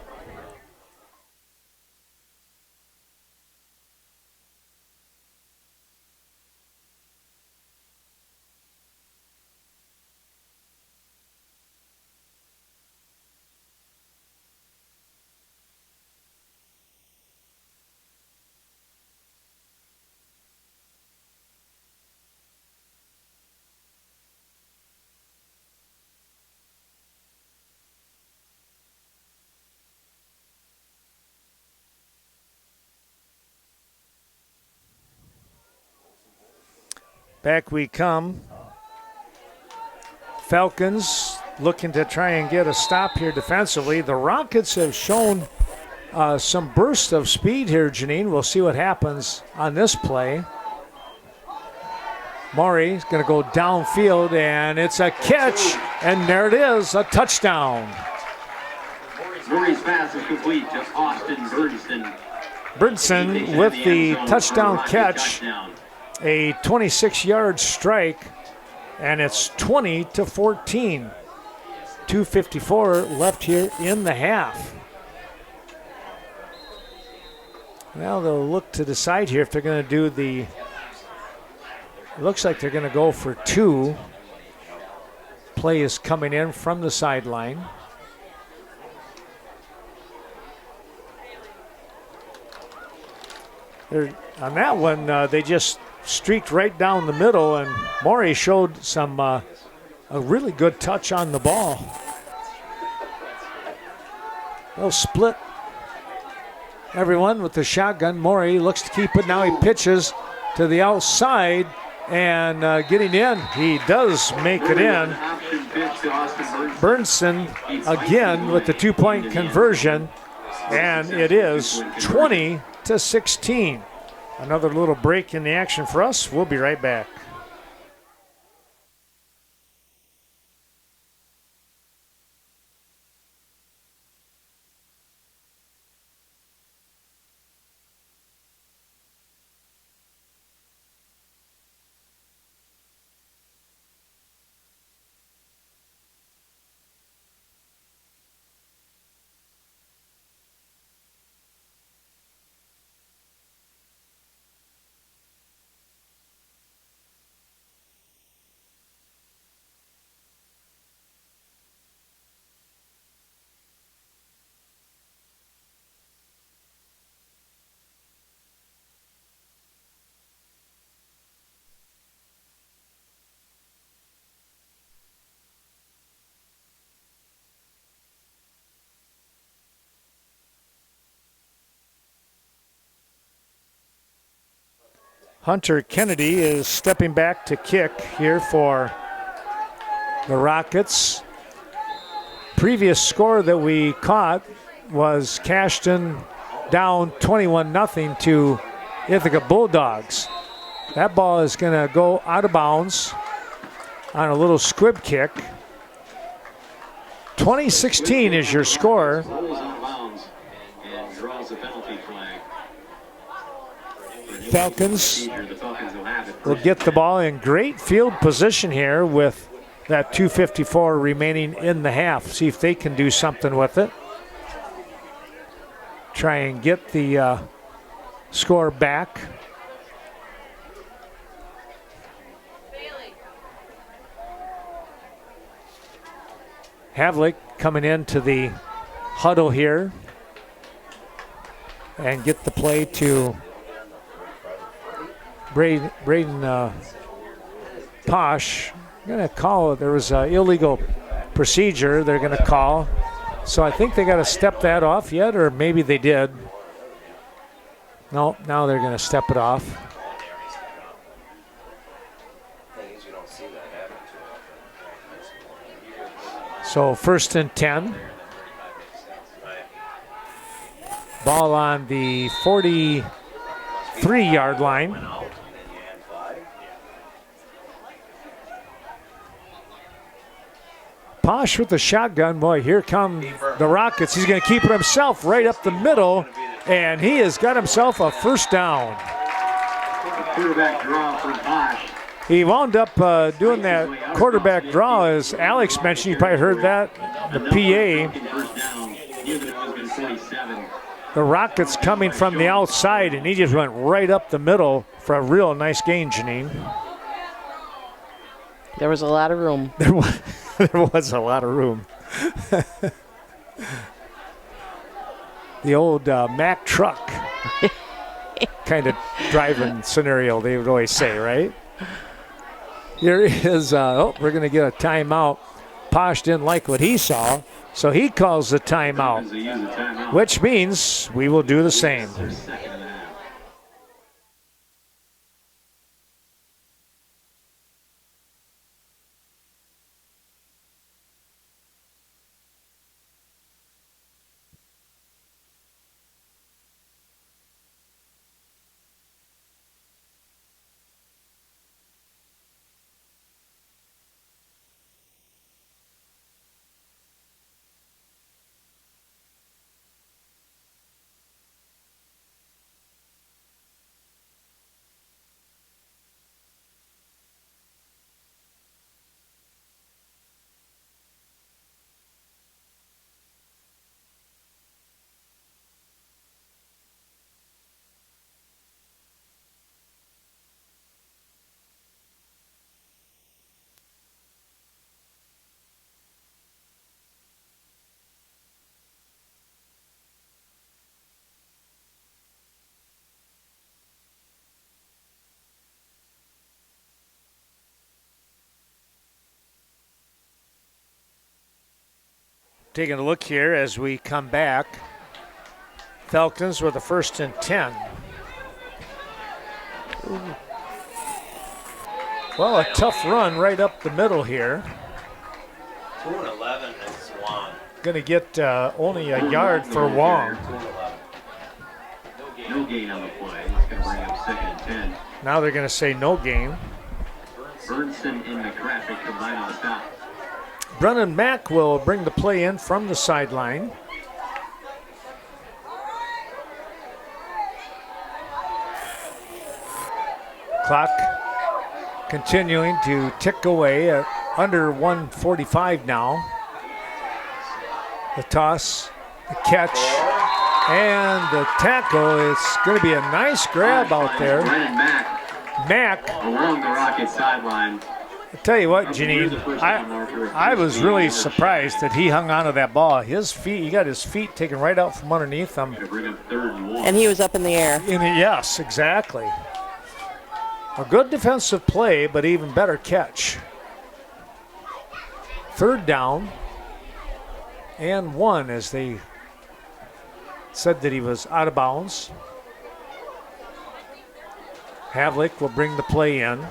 Back we come. Falcons looking to try and get a stop here defensively. The Rockets have shown some bursts of speed here, Janine. We'll see what happens on this play. Maury is going to go downfield, and it's a catch, and there it is, a touchdown. Murray's pass is complete to Austin Bernson. Bernson with the touchdown catch. A 26-yard strike, and it's 20-14. 2:54 left here in the half. Well, they'll look to decide here if they're going to do the. It looks like they're going to go for 2. Play is coming in from the sideline. On that one, they just streaked right down the middle, and Maury showed some a really good touch on the ball. They'll split everyone with the shotgun. Maury looks to keep it. Now he pitches to the outside, and getting in, he does make it in. Bernson again with the 2-point conversion, and it is 20-16. Another little break in the action for us. We'll be right back. Hunter Kennedy is stepping back to kick here for the Rockets. Previous score that we caught was Cashton down 21-0 to Ithaca Bulldogs. That ball is going to go out of bounds on a little squib kick. 20-16 is your score. Falcons will get the ball in great field position here with that 2:54 remaining in the half. See if they can do something with it. Try and get the score back. Havlick coming into the huddle here and get the play to Braden Posh. Going to call it. There was an illegal procedure they're going to call. So I think they got to step that off yet, or maybe they did. No, now they're going to step it off. So 1st and 10. Ball on the 43-yard line. Posh with the shotgun. Boy, here come the Rockets. He's going to keep it himself right up the middle, and he has got himself a first down. Quarterback draw from Posh. He wound up doing that quarterback draw, as Alex mentioned. You probably heard that, the PA. The Rockets coming from the outside, and he just went right up the middle for a real nice gain, Janine. There was a lot of room. There was a lot of room. The old Mack truck kind of driving scenario, they would always say, right? Here is, we're going to get a timeout. Posh didn't like what he saw, so he calls the timeout, which means we will do the same. Taking a look here as we come back. Falcons with the 1st and 10. Ooh. Well, a tough run right up the middle here. 2 and 11 and Swan. Going to get only a yard for Wong. No gain on the play. It's going to bring up 2nd and 10. Now they're going to say no gain. Burnson and McCrafty combine on the stop. Brennan Mack will bring the play in from the sideline. Clock continuing to tick away at under 1:45 now. The toss, the catch, and the tackle. It's going to be a nice grab out there. Brennan Mack along the Rocket sideline. I'll tell you what, Janine, I was really surprised that he hung on to that ball. His feet, he got his feet taken right out from underneath him. And he was up in the air. Yes, exactly. A good defensive play, but even better catch. 3rd down and 1, as they said that he was out of bounds. Havlik will bring the play in.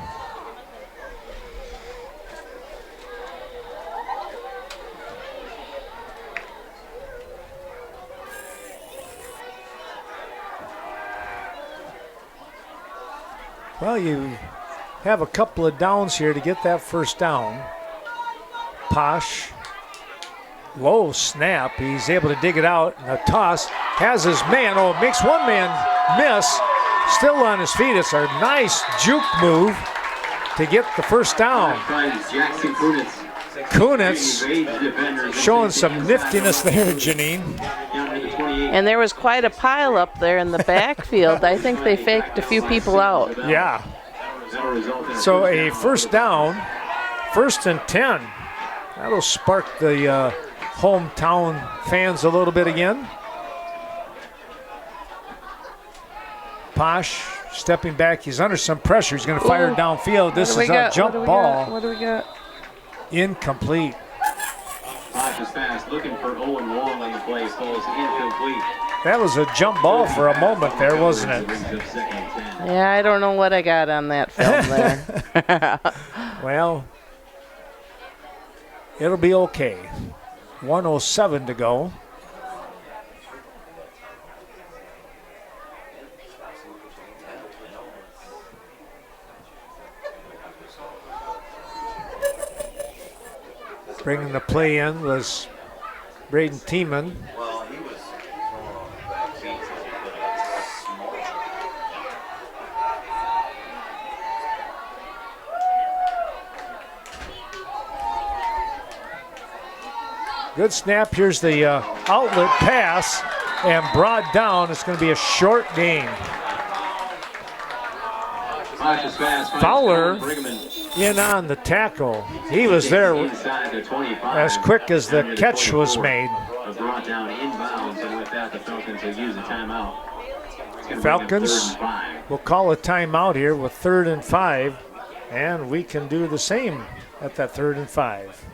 Well, you have a couple of downs here to get that 1st down. Posh, low snap. He's able to dig it out. And a toss has his man. Oh, makes one man miss. Still on his feet. It's a nice juke move to get the 1st down. Kunitz showing some niftiness there, Janine. And there was quite a pile up there in the backfield. I think they faked a few people out. Yeah. So a 1st down, 1st and 10. That'll spark the hometown fans a little bit again. Posh stepping back. He's under some pressure. He's going to fire it downfield. This is a jump ball. What do we got? Incomplete. Posh is fast, looking for Owen Wong on the play. Falls incomplete. That was a jump ball for a moment there, wasn't it? Yeah, I don't know what I got on that film there. Well, it'll be okay. 1:07 to go. Bringing the play in was Braden Tiemann. Well, he was throwing on the back feet because he put a small. Good snap. Here's the outlet pass and brought down. It's going to be a short gain. Fowler in on the tackle. He was there as quick as the catch was made. Brought down inbounds, and with that, the Falcons will use a timeout. Falcons will call a timeout here with 3rd and 5, and we can do the same at that 3rd and 5.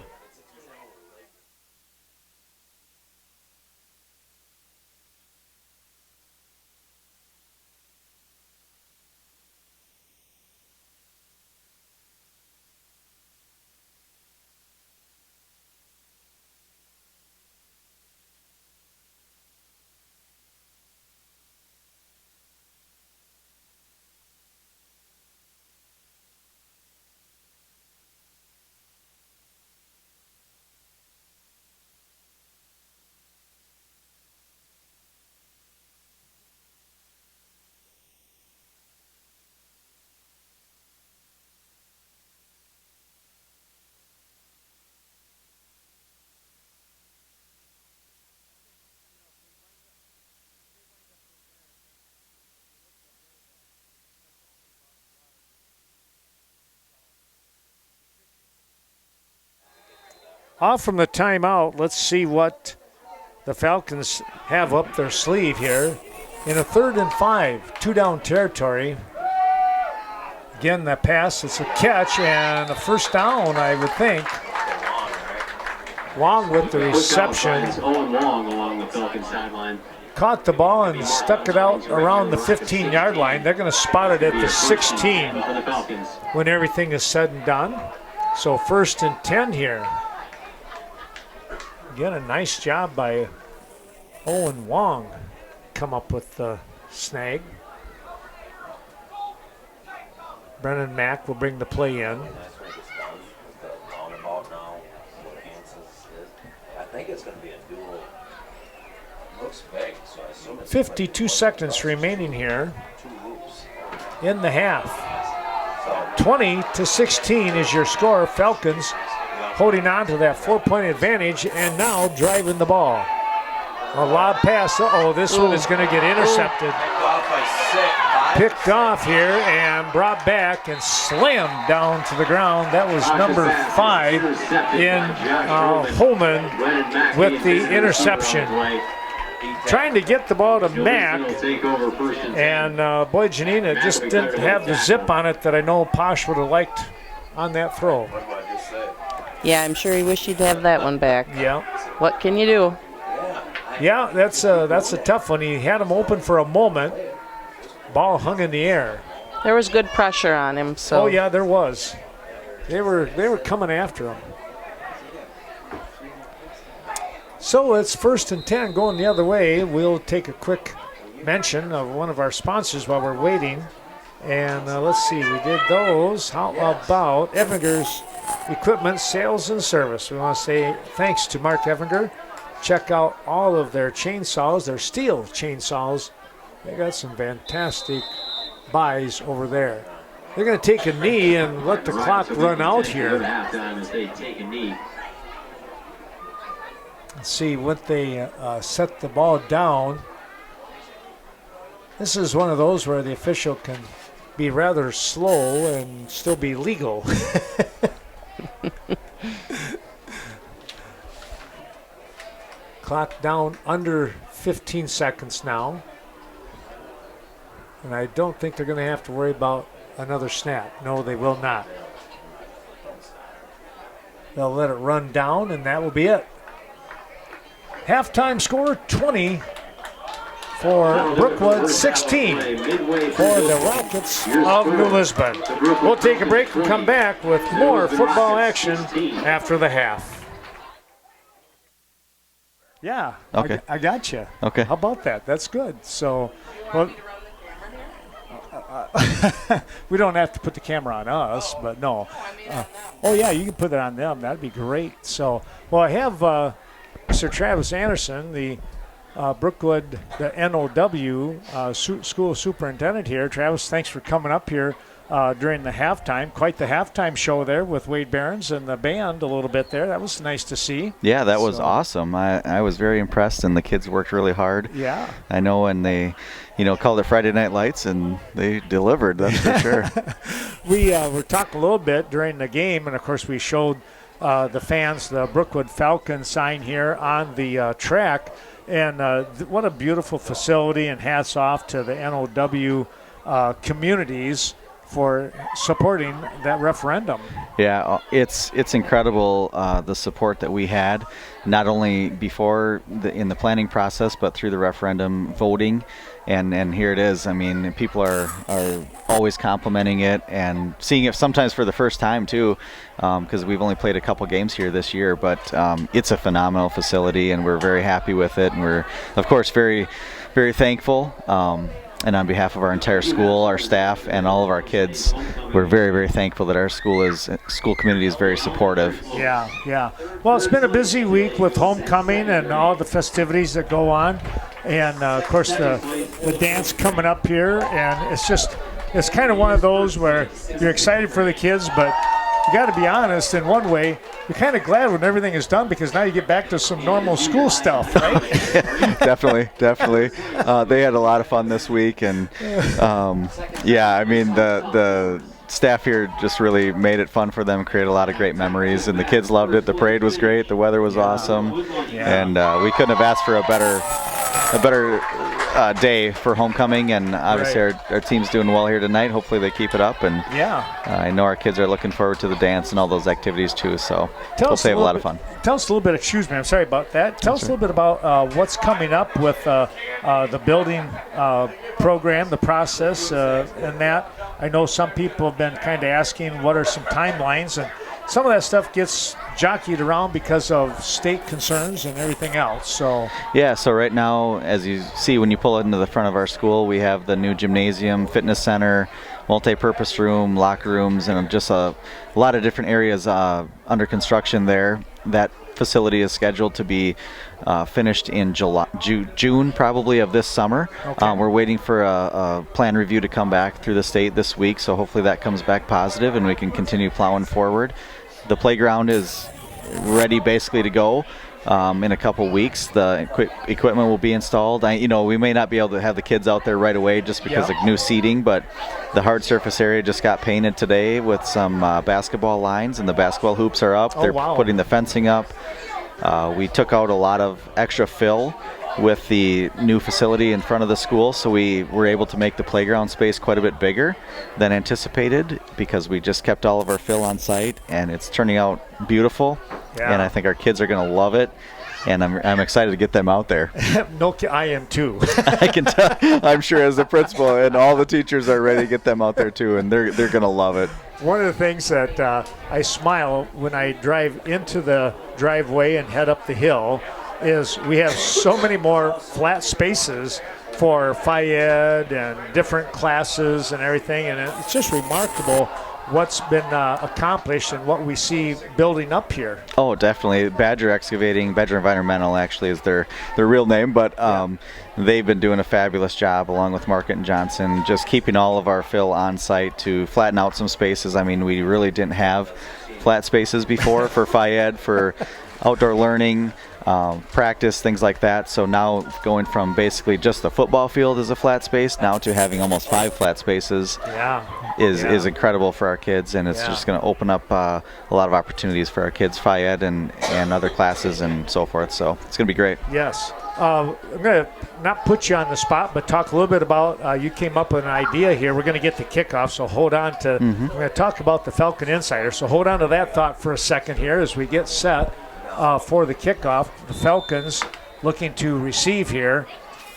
Off from the timeout, let's see what the Falcons have up their sleeve here. In a 3rd and 5, 2-down territory. Again, that pass, it's a catch and a first down, I would think. Wong with the reception. Owen Wong along the Falcons sideline. Caught the ball and stuck it out around the 15-yard line. They're going to spot it at the 16 when everything is said and done. So 1st and 10 here. Again, a nice job by Owen Wong. Come up with the snag. Brennan Mack will bring the play in. I think it's going to be a dual. Looks big, so I assume it's 52 seconds remaining here two loops. in the half. 20-16 is your score. Falcons holding on to that 4-point advantage and now driving the ball. A lob pass. This one is going to get intercepted. Picked off here and brought back and slammed down to the ground. That was number 5 in Holman with the interception. Trying to get the ball to Mack, and boy, Janina just didn't have the zip on it that I know Posh would have liked on that throw. Yeah, I'm sure he wished he'd have that one back. Yeah. What can you do? Yeah, that's a tough one. He had him open for a moment. Ball hung in the air. There was good pressure on him. So. Oh yeah, there was. They were coming after him. So it's 1st and 10 going the other way. We'll take a quick mention of one of our sponsors while we're waiting. And let's see, we did those. How about Evinger's Equipment Sales and Service? We want to say thanks to Mark Evinger. Check out all of their chainsaws, their steel chainsaws. They got some fantastic buys over there. They're going to take a knee and let the clock run out here. Let's see what they set the ball down. This is one of those where the official can be rather slow and still be legal. Clock down under 15 seconds now. And I don't think they're going to have to worry about another snap. No, they will not. They'll let it run down, and that will be it. Halftime score 20 for Brookwood, 16 for the Rockets of New Lisbon. We'll take a break and come back with more football action after the half. Yeah, okay. I got you. Okay. How about that? That's good. So, well, we don't have to put the camera on us, but no. Oh, yeah, you can put it on them. That'd be great. So, well, I have Mr. Travis Anderson, the Brookwood, the NOW school superintendent here. Travis, thanks for coming up here during the halftime. Quite the halftime show there with Wade Behrens and the band a little bit there. That was nice to see. Yeah, that was awesome. I was very impressed, and the kids worked really hard. Yeah. I know when they, called it Friday Night Lights, and they delivered, that's for sure. We were talking a little bit during the game, and, of course, we showed the fans the Brookwood Falcons sign here on the track. And what a beautiful facility, and hats off to the NOW communities for supporting that referendum. Yeah, it's incredible the support that we had, not only before in the planning process, but through the referendum voting. And here it is. I mean, people are always complimenting it and seeing it sometimes for the first time too, because we've only played a couple games here this year. But it's a phenomenal facility, and we're very happy with it. And we're, of course, very, very thankful. And on behalf of our entire school, our staff, and all of our kids, we're very, very thankful that our school community is very supportive. Yeah. Well, it's been a busy week with homecoming and all the festivities that go on. And, of course, the dance coming up here. And it's kind of one of those where you're excited for the kids, but you got to be honest, in one way, you're kind of glad when everything is done, because now you get back to some normal school stuff, right? Definitely. They had a lot of fun this week, and I mean, the staff here just really made it fun for them, created a lot of great memories, and the kids loved it. The parade was great, the weather was awesome, and we couldn't have asked for a better day for homecoming, and obviously our team's doing well here tonight. Hopefully they keep it up, and I know our kids are looking forward to the dance and all those activities too, so we'll have a lot of fun. Tell us a little bit, excuse me, I'm sorry about that. Tell us a little bit about what's coming up with the building program, the process, and that. I know some people have been kind of asking what are some timelines, and some of that stuff gets jockeyed around because of state concerns and everything else. So right now, as you see when you pull into the front of our school, we have the new gymnasium, fitness center, multi-purpose room, locker rooms, and just a lot of different areas under construction there. That facility is scheduled to be finished in June probably of this summer. Okay. We're waiting for a plan review to come back through the state this week, so hopefully that comes back positive and we can continue plowing forward. The playground is ready basically to go. In a couple weeks, the equipment will be installed. We may not be able to have the kids out there right away just because of new seating, but the hard surface area just got painted today with some basketball lines, and the basketball hoops are up. They're putting the fencing up. We took out a lot of extra fill with the new facility in front of the school, so we were able to make the playground space quite a bit bigger than anticipated, because we just kept all of our fill on site, and it's turning out beautiful. And I think our kids are going to love it, and I'm excited to get them out there. No, I am too. I can tell. I'm sure as the principal and all the teachers are ready to get them out there too, and they're going to love it. One of the things that I smile when I drive into the driveway and head up the hill is we have so many more flat spaces for Phi Ed and different classes and everything, and it's just remarkable what's been accomplished and what we see building up here. Oh, definitely. Badger Environmental actually is their real name, but they've been doing a fabulous job along with Market and Johnson, just keeping all of our fill on site to flatten out some spaces. I mean, we really didn't have flat spaces before for Phi Ed, for outdoor learning, practice, things like that. So now going from basically just the football field as a flat space now to having almost 5 flat spaces. is incredible for our kids, and it's just going to open up a lot of opportunities for our kids, Phi-Ed and other classes and so forth. So it's going to be great. Yes. I'm going to not put you on the spot, but talk a little bit about, you came up with an idea here. We're going to get the kickoff, so hold on to, we're going to talk about the Falcon Insider. So hold on to that thought for a second here as we get set for the kickoff. The Falcons looking to receive here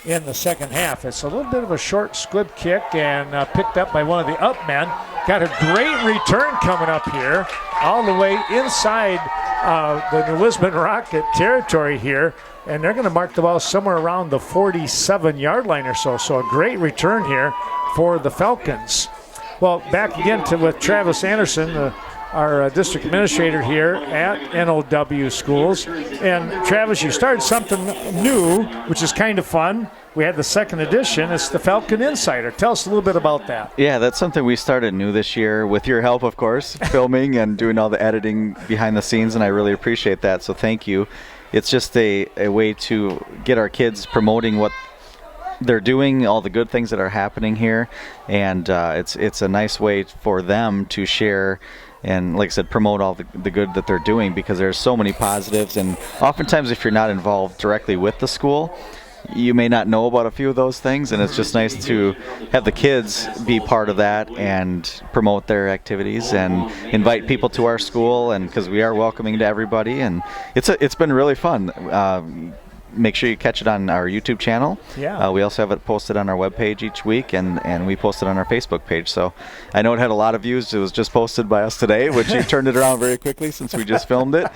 in the second half. It's a little bit of a short squib kick and picked up by one of the up men. Got a great return coming up here all the way inside the Lisbon Rocket territory here, and they're going to mark the ball somewhere around the 47-yard line or so. So a great return here for the Falcons. Well, back again with Travis Anderson, our district administrator here at NOW Schools. And Travis, you started something new, which is kind of fun. We had the second edition. It's the Falcon Insider. Tell us a little bit about that. Yeah, that's something we started new this year with your help, of course, filming and doing all the editing behind the scenes, and I really appreciate that, so thank you. It's just a way to get our kids promoting what they're doing, all the good things that are happening here, and it's a nice way for them to share and, like I said, promote all the good that they're doing, because there's so many positives. And oftentimes if you're not involved directly with the school, you may not know about a few of those things, and it's just nice to have the kids be part of that and promote their activities and invite people to our school, and because we are welcoming to everybody, and it's been really fun. Make sure you catch it on our YouTube channel. Yeah. We also have it posted on our webpage each week, and we post it on our Facebook page. So I know it had a lot of views. It was just posted by us today, which you turned it around very quickly since we just filmed it.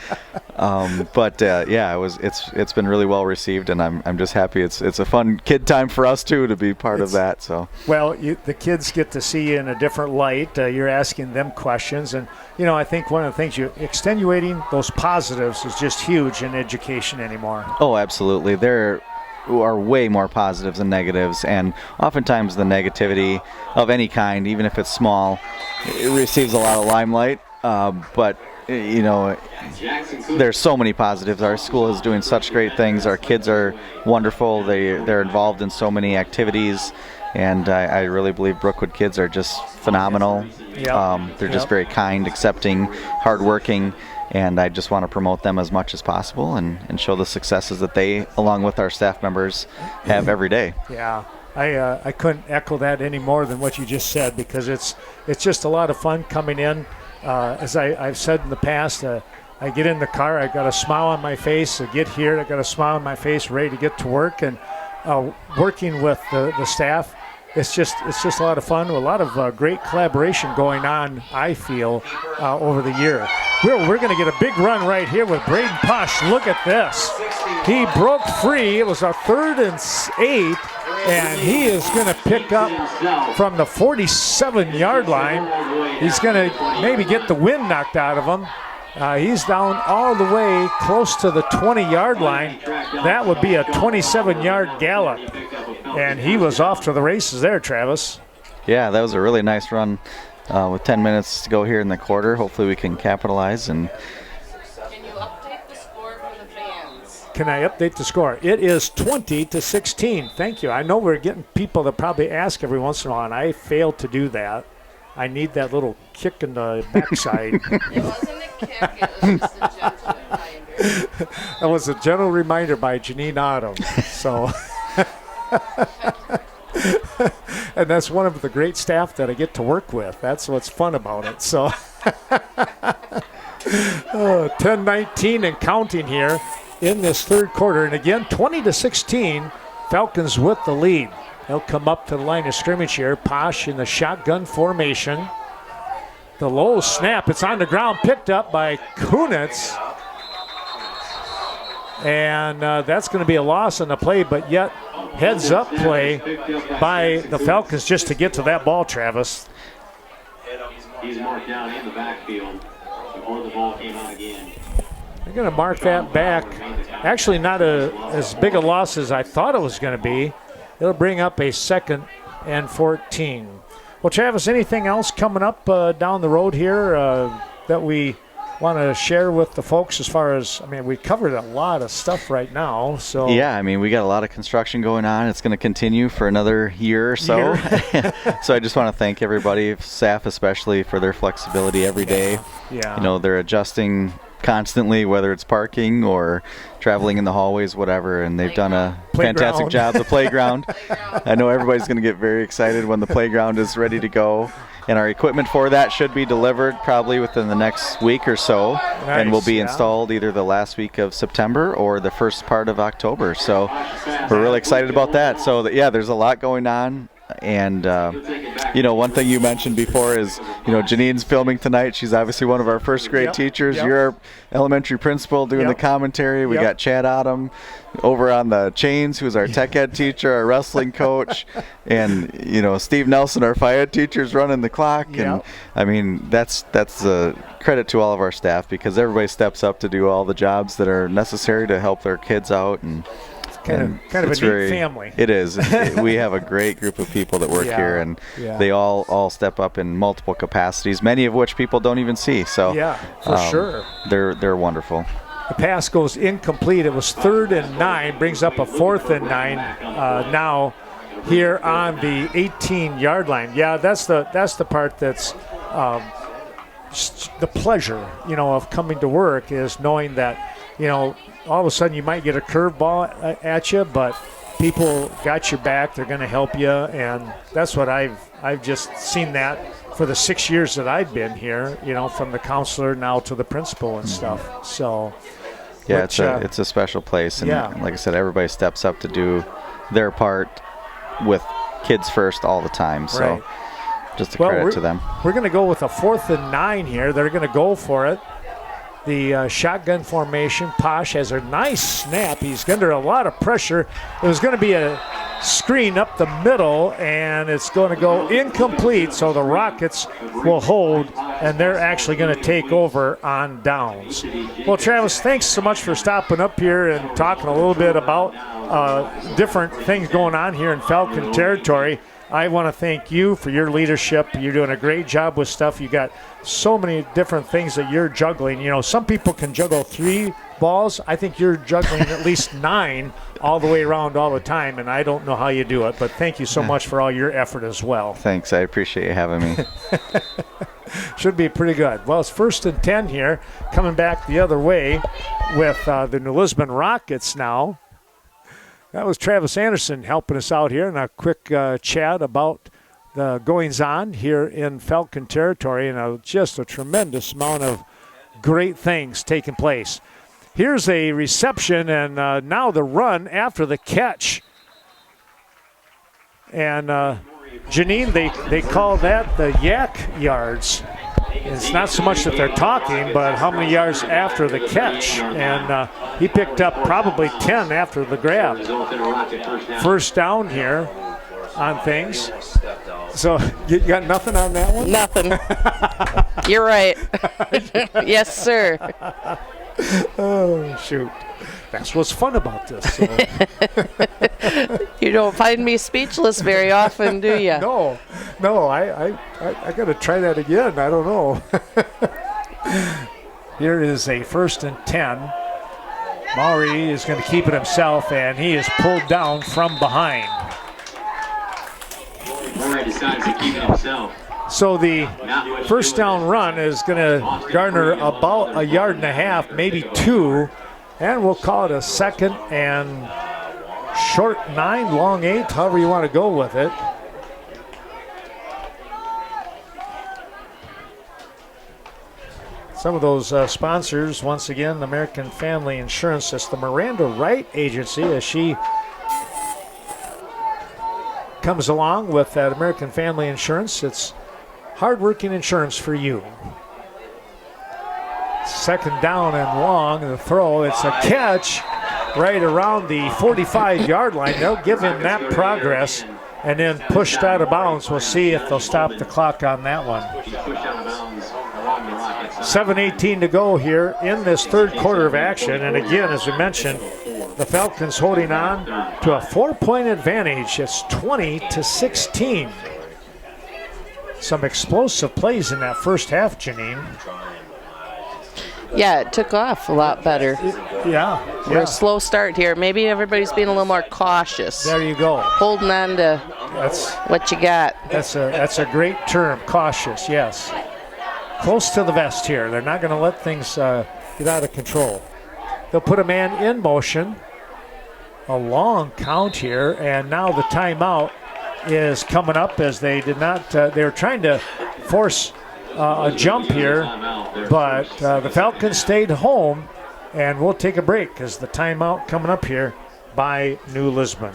It's been really well received, and I'm just happy. It's a fun kid time for us too to be part of that. So well, the kids get to see you in a different light. You're asking them questions, and I think one of the things extenuating those positives is just huge in education anymore. Oh, absolutely. There are way more positives than negatives, and oftentimes the negativity of any kind, even if it's small, it receives a lot of limelight. But there's so many positives. Our school is doing such great things. Our kids are wonderful. They're involved in so many activities, and I really believe Brookwood kids are just phenomenal. Yep. They're just very kind, accepting, hardworking, and I just want to promote them as much as possible and show the successes that they, along with our staff members, have every day. Yeah, I couldn't echo that any more than what you just said, because it's just a lot of fun coming in. As I've said in the past, I get in the car, I got a smile on my face. I get here, I got a smile on my face, ready to get to work, and working with the staff. It's just a lot of fun. A lot of great collaboration going on, I feel, over the year. We're going to get a big run right here with Braden Posh. Look at this. He broke free. It was a 3rd and 8, and he is going to pick up from the 47-yard line. He's going to maybe get the wind knocked out of him. He's down all the way close to the 20-yard line. That would be a 27-yard gallop. And he was off to the races there, Travis. Yeah, that was a really nice run with 10 minutes to go here in the quarter. Hopefully we can capitalize. And Can you update the score for the fans? Can I update the score? It is 20-16. Thank you. I know we're getting people that probably ask every once in a while, and I failed to do that. I need that little kick in the backside. It wasn't a kick. It was just a gentle reminder. That was a gentle reminder by Janine Autumn. So, and that's one of the great staff that I get to work with. That's what's fun about it. So, 10-19 and counting here in this third quarter. And again, 20-16, Falcons with the lead. They'll come up to the line of scrimmage here. Posh in the shotgun formation. The low snap. It's on the ground, picked up by Kunitz. And that's going to be a loss on the play, but yet heads up play by the Falcons just to get to that ball, Travis. He's marked down in the backfield before the ball came out again. They're going to mark that back. Actually, not as big a loss as I thought it was going to be. It'll bring up a 2nd and 14. Well, Travis, anything else coming up down the road here that we want to share with the folks as far as, I mean, we covered a lot of stuff right now. So yeah, I mean, we got a lot of construction going on. It's going to continue for another year or so. So I just want to thank everybody, staff especially, for their flexibility every day. Yeah. You know, they're adjusting constantly, whether it's parking or traveling in the hallways, whatever, and they've done a fantastic job. The playground. I know everybody's going to get very excited when the playground is ready to go. And our equipment for that should be delivered probably within the next week or so. Nice, and will be installed either the last week of September or the first part of October. So we're really excited about that. So, yeah, there's a lot going on. And, you know, one thing you mentioned before is, you know, Janine's filming tonight. She's obviously one of our first grade teachers. You're our elementary principal doing the commentary. We got Chad Autumn over on the chains, who's our tech ed teacher, our wrestling coach. And, you know, Steve Nelson, our phy ed teacher's running the clock. And, I mean, that's a credit to all of our staff, because everybody steps up to do all the jobs that are necessary to help their kids out. And kind of a neat family. It is. We have a great group of people that work here, and they all step up in multiple capacities, many of which people don't even see. So for sure, they're wonderful. The pass goes incomplete. It was 3rd and 9, brings up a 4th and 9 now here on the 18-yard line. Yeah, that's the part that's the pleasure, you know, of coming to work, is knowing that, you know, all of a sudden you might get a curveball at you, but people got your back. They're going to help you, and that's what I've just seen that for the 6 years that I've been here, you know, from the counselor now to the principal and stuff. So yeah, it's a special place, and like I said, everybody steps up to do their part with kids first all the time. So just a credit to them. We're going to go with a 4th and 9 here. They're going to go for it. The shotgun formation. Posh has a nice snap. He's under a lot of pressure. It was going to be a screen up the middle, and it's going to go incomplete, so the Rockets will hold, and they're actually going to take over on downs. Well, Travis, thanks so much for stopping up here and talking a little bit about different things going on here in Falcon territory. I want to thank you for your leadership. You're doing a great job with stuff. You got so many different things that you're juggling. You know, some people can juggle 3 balls. I think you're juggling at least 9 all the way around all the time, and I don't know how you do it, but thank you so much for all your effort as well. Thanks. I appreciate you having me. Should be pretty good. Well, it's 1st and 10 here, coming back the other way with the New Lisbon Rockets now. That was Travis Anderson helping us out here, and a quick chat about the goings-on here in Falcon territory, and just a tremendous amount of great things taking place. Here's a reception, and now the run after the catch. And Janine, they call that the yak yards. It's not so much that they're talking, but how many yards after the catch. And he picked up probably 10 after the grab. 1st down here on things. So you got nothing on that one? Nothing. You're right. Yes, sir. Oh, shoot. That's what's fun about this. So. You don't find me speechless very often, do you? No, I got to try that again. I don't know. Here is a 1st and 10. Maury is going to keep it himself, and he is pulled down from behind. Maury decides to keep it himself. So the 1st down run is going to garner about 1.5 yards, maybe 2. And we'll call it a 2nd and short 9, long 8, however you want to go with it. Some of those sponsors, once again, American Family Insurance. It's the Miranda Wright Agency as she comes along with that American Family Insurance. It's hardworking insurance for you. 2nd down and long, the throw. It's a catch right around the 45-yard line. They'll give him that progress and then pushed out of bounds. We'll see if they'll stop the clock on that one. 7:18 to go here in this 3rd quarter of action. And again, as we mentioned, the Falcons holding on to a 4-point advantage. It's 20-16. Some explosive plays in that first half, Janine. Yeah, it took off a lot better. We're a slow start here. Maybe everybody's being a little more cautious. There you go. Holding on to what you got. That's a great term, cautious, yes. Close to the vest here. They're not going to let things get out of control. They'll put a man in motion. A long count here, and now the timeout is coming up as they did not, they were trying to force a jump here, but the Falcons stayed home, and we'll take a break because the timeout coming up here by New Lisbon.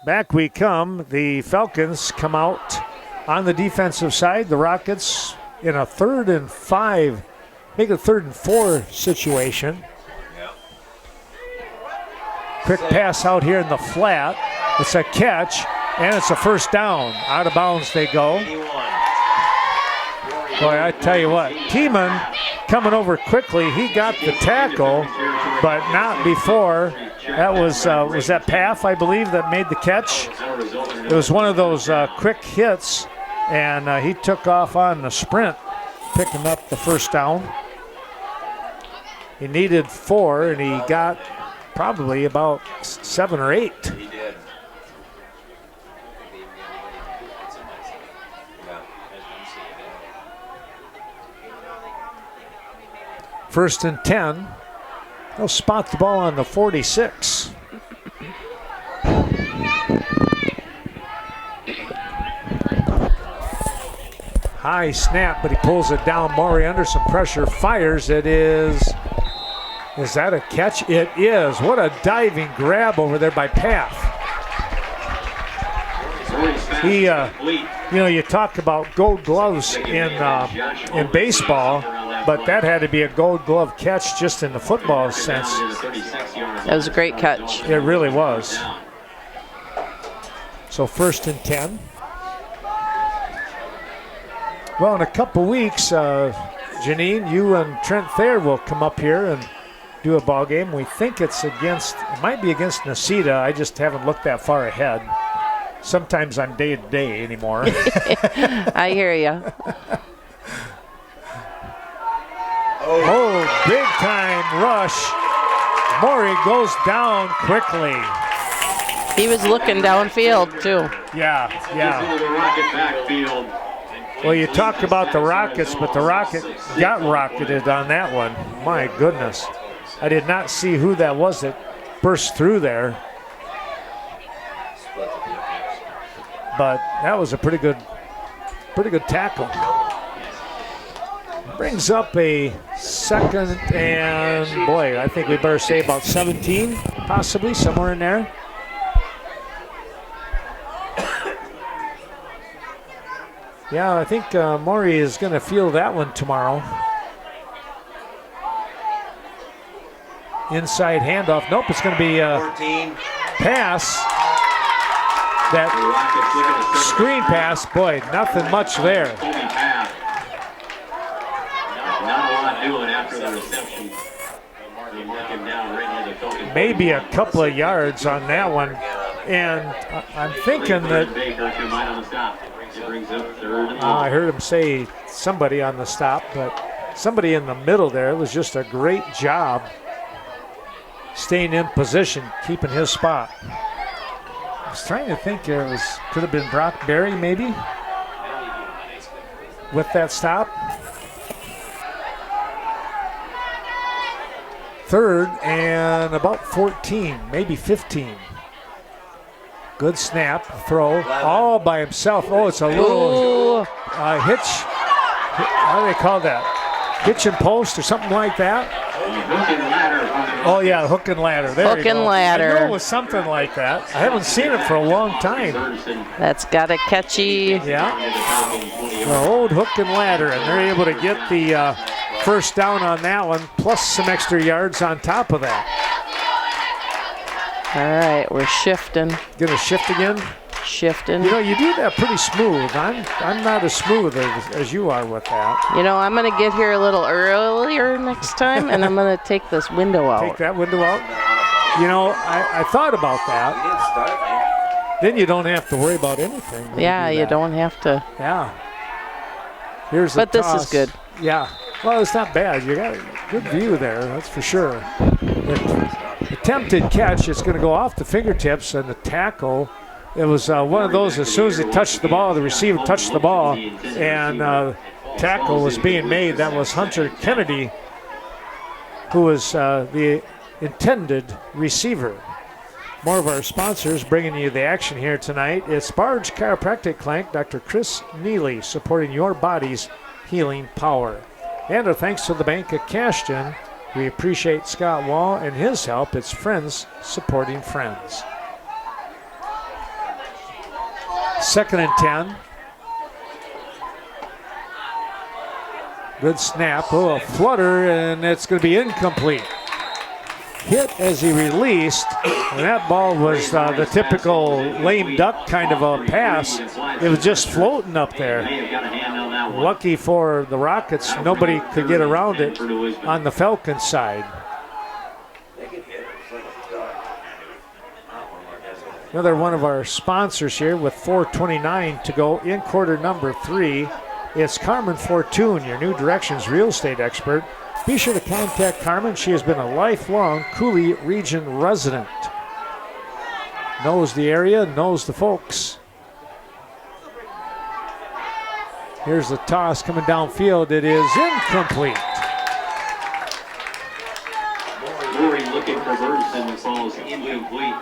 Back we come. The Falcons come out on the defensive side. The Rockets in a 3rd and 5, make it a 3rd and 4 situation. Quick pass out here in the flat. It's a catch, and it's a first down. Out of bounds they go. Boy, I tell you what, Tiemann coming over quickly. He got the tackle, but not before. That was that Paff, I believe, that made the catch. It was one of those quick hits, and he took off on the sprint, picking up the first down. He needed 4, and he got probably about 7 or 8. He did. 1st and 10. They'll spot the ball on the 46. High snap, but he pulls it down. Maury under some pressure, fires. It is that a catch? It is. What a diving grab over there by Paff. He, you talk about gold gloves in baseball, but that had to be a gold glove catch just in the football sense. That was a great catch. It really was. So 1st and 10. Well, in a couple weeks, Janine, you and Trent Thayer will come up here and do a ball game. We think it might be against Nacita. I just haven't looked that far ahead. Sometimes I'm day to day anymore. I hear you. Oh, big time rush. Maury goes down quickly. He was looking downfield, too. Yeah. Well, you talk about the Rockets, but the Rocket got rocketed on that one. My goodness. I did not see who that was that burst through there. But that was a pretty good tackle. Brings up a 2nd and, boy, I think we better say about 17, possibly, somewhere in there. Yeah, I think Maury is going to field that one tomorrow. Inside handoff. Nope, it's going to be a 14. Pass. That screen pass, boy, nothing much there. Not a lot doing after the reception. Maybe a couple of yards on that one. And I'm thinking that I heard him say somebody on the stop, but somebody in the middle there. It was just a great job staying in position, keeping his spot. I was trying to think could have been Brock Berry maybe with that stop. 3rd and about 14, maybe 15. Good snap, throw, all by himself. Oh, it's a little hitch. How do they call that? Hitch and post or something like that? Oh, yeah, hook and ladder. There hook and ladder. I knew it was something like that. I haven't seen it for a long time. That's got a catchy. Yeah. The old hook and ladder, and they're able to get the first down on that one, plus some extra yards on top of that. All right, we're shifting. Gonna shift again? Shifting. You know, you do that pretty smooth. I'm not as smooth as you are with that. You know, I'm gonna get here a little earlier next time, and I'm gonna take this window out. Take that window out? You know, I thought about that. Then you don't have to worry about anything. Yeah, you don't have to. Yeah. Here's the But this toss. is good. Yeah. Well, it's not bad. You got a good view there, that's for sure. Attempted catch, it's going to go off the fingertips, and the tackle, it was one of those, as soon as he touched the ball, the receiver touched the ball, and tackle was being made. That was Hunter Kennedy, who was the intended receiver. More of our sponsors bringing you the action here tonight. It's Barge Chiropractic Clinic, Dr. Chris Neely, supporting your body's healing power. And our thanks to the Bank of Cashton. We appreciate Scott Wall and his help. It's friends supporting friends. 2nd and 10. Good snap. Oh, a flutter, and it's going to be incomplete. Hit as he released, and that ball was the typical lame duck kind of a pass. It was just floating up there. Lucky for the Rockets, nobody could get around it on the Falcons side. Another one of our sponsors here with 4:29 to go in quarter number 3. It's Carmen Fortune, your New Directions real estate expert. Be sure to contact Carmen. She has been a lifelong Cooley region resident. Knows the area, knows the folks. Here's the toss coming downfield. It is incomplete. Rory looking for Burton. The ball is incomplete.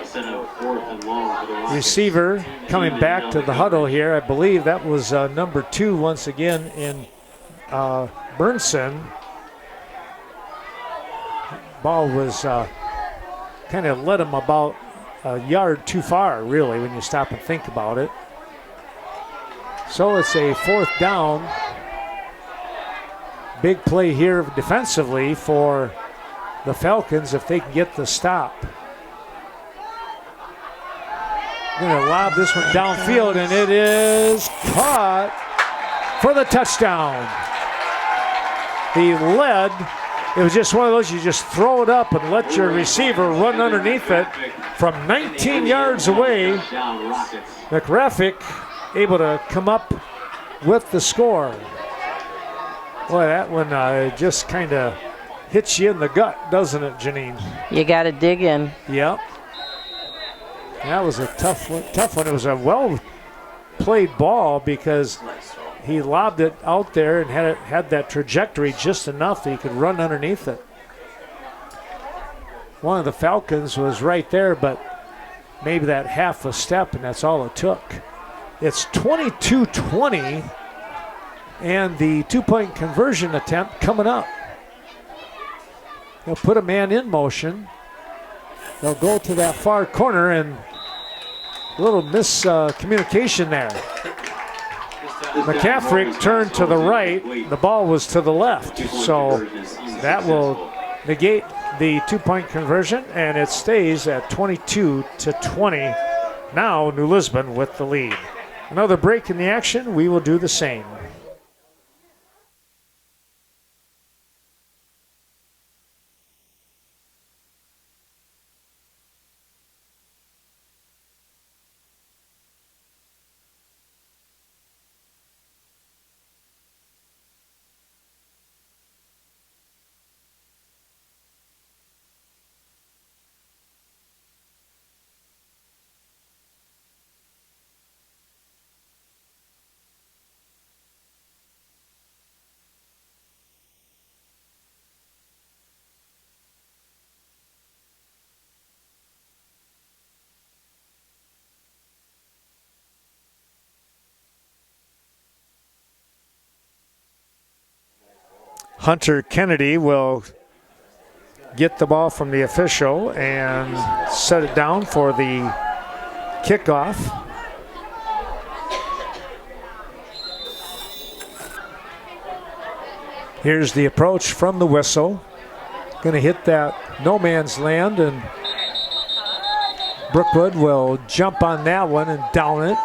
Set up 4th and long for the Rockets. Receiver coming back to the huddle here. I believe that was number 2 once again in Burnson. Ball was kind of led him about a yard too far, really, when you stop and think about it. So it's a 4th down. Big play here defensively for the Falcons if they can get the stop. Going to lob this one downfield, and it is caught for the touchdown. He led. It was just one of those, you just throw it up and let your receiver run underneath it from 19 yards away. McRaffick able to come up with the score. Boy, that one just kind of hits you in the gut, doesn't it, Janine? You got to dig in. Yep. That was a tough one. It was a well-played ball because he lobbed it out there and had that trajectory just enough that he could run underneath it. One of the Falcons was right there, but maybe that half a step, and that's all it took. It's 22-20, and the 2-point conversion attempt coming up. They'll put a man in motion. They'll go to that far corner, and a little miscommunication there. McCaffrey turned to the right. The ball was to the left. So that will negate the 2-point conversion, and it stays at 22-20. Now New Lisbon with the lead. Another break in the action. We will do the same. Hunter Kennedy will get the ball from the official and set it down for the kickoff. Here's the approach from the whistle. Going to hit that no man's land, and Brookwood will jump on that one and down it.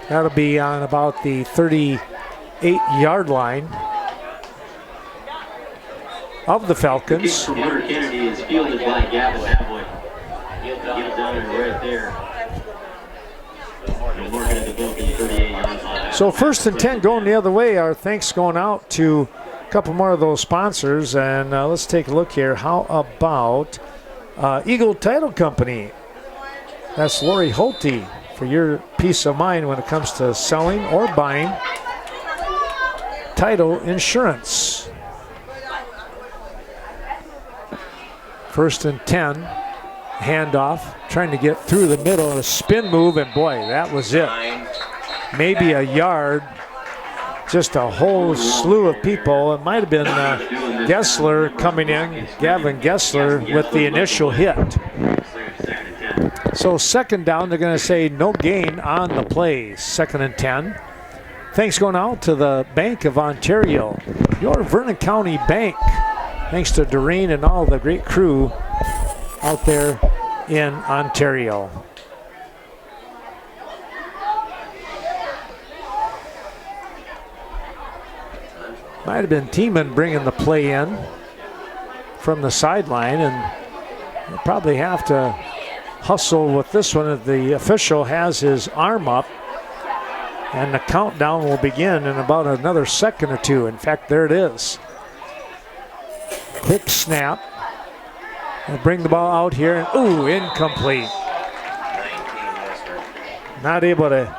That'll be on about the 38-yard line of the Falcons. Kennedy is fielded by Gavin Havlick. Get down right there. So 1st and 10 going the other way. Our thanks going out to a couple more of those sponsors. And let's take a look here. How about Eagle Title Company? That's Lori Holte for your peace of mind when it comes to selling or buying title insurance. 1st and 10, handoff, trying to get through the middle, a spin move, and boy, that was it. Maybe a yard, just a whole slew of people. It might have been Gessler coming in, Gavin Gessler, with the initial hit. So 2nd down, they're going to say no gain on the play, 2nd and 10. Thanks going out to the Bank of Ontario, your Vernon County Bank. Thanks to Doreen and all the great crew out there in Ontario. Might have been Tiemann bringing the play in from the sideline, and we'll probably have to hustle with this one if the official has his arm up, and the countdown will begin in about another second or two. In fact, there it is. Quick snap. We'll bring the ball out here, and ooh, incomplete. Not able to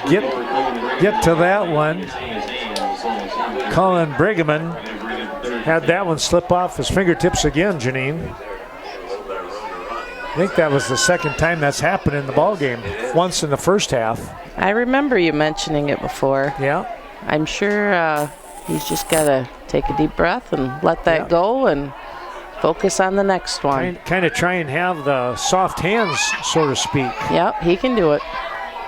get to that one. Colin Brigham had that one slip off his fingertips again, Janine. I think that was the 2nd time that's happened in the ball game. Once in the 1st half. I remember you mentioning it before. Yeah. I'm sure he's just got to take a deep breath and let that go and focus on the next one. Kind of try and have the soft hands, so to speak. Yep, he can do it.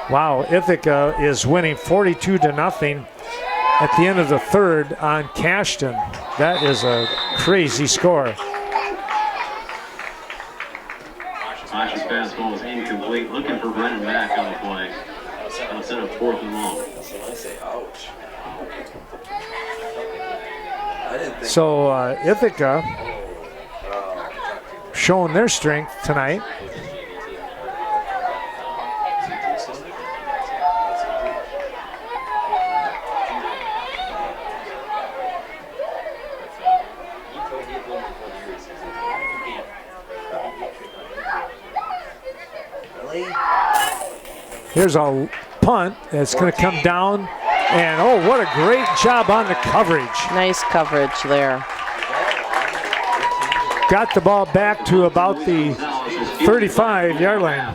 Wow, Ithaca is winning 42-0 at the end of the 3rd on Cashton. That is a crazy score. Josh's fastball is incomplete. Looking for running back on the play. Instead of 4th and long. So Ithaca showing their strength tonight. Here's a punt that's going to come down, and oh, what a great job on the coverage. Nice coverage there. Got the ball back to about the 35-yard line.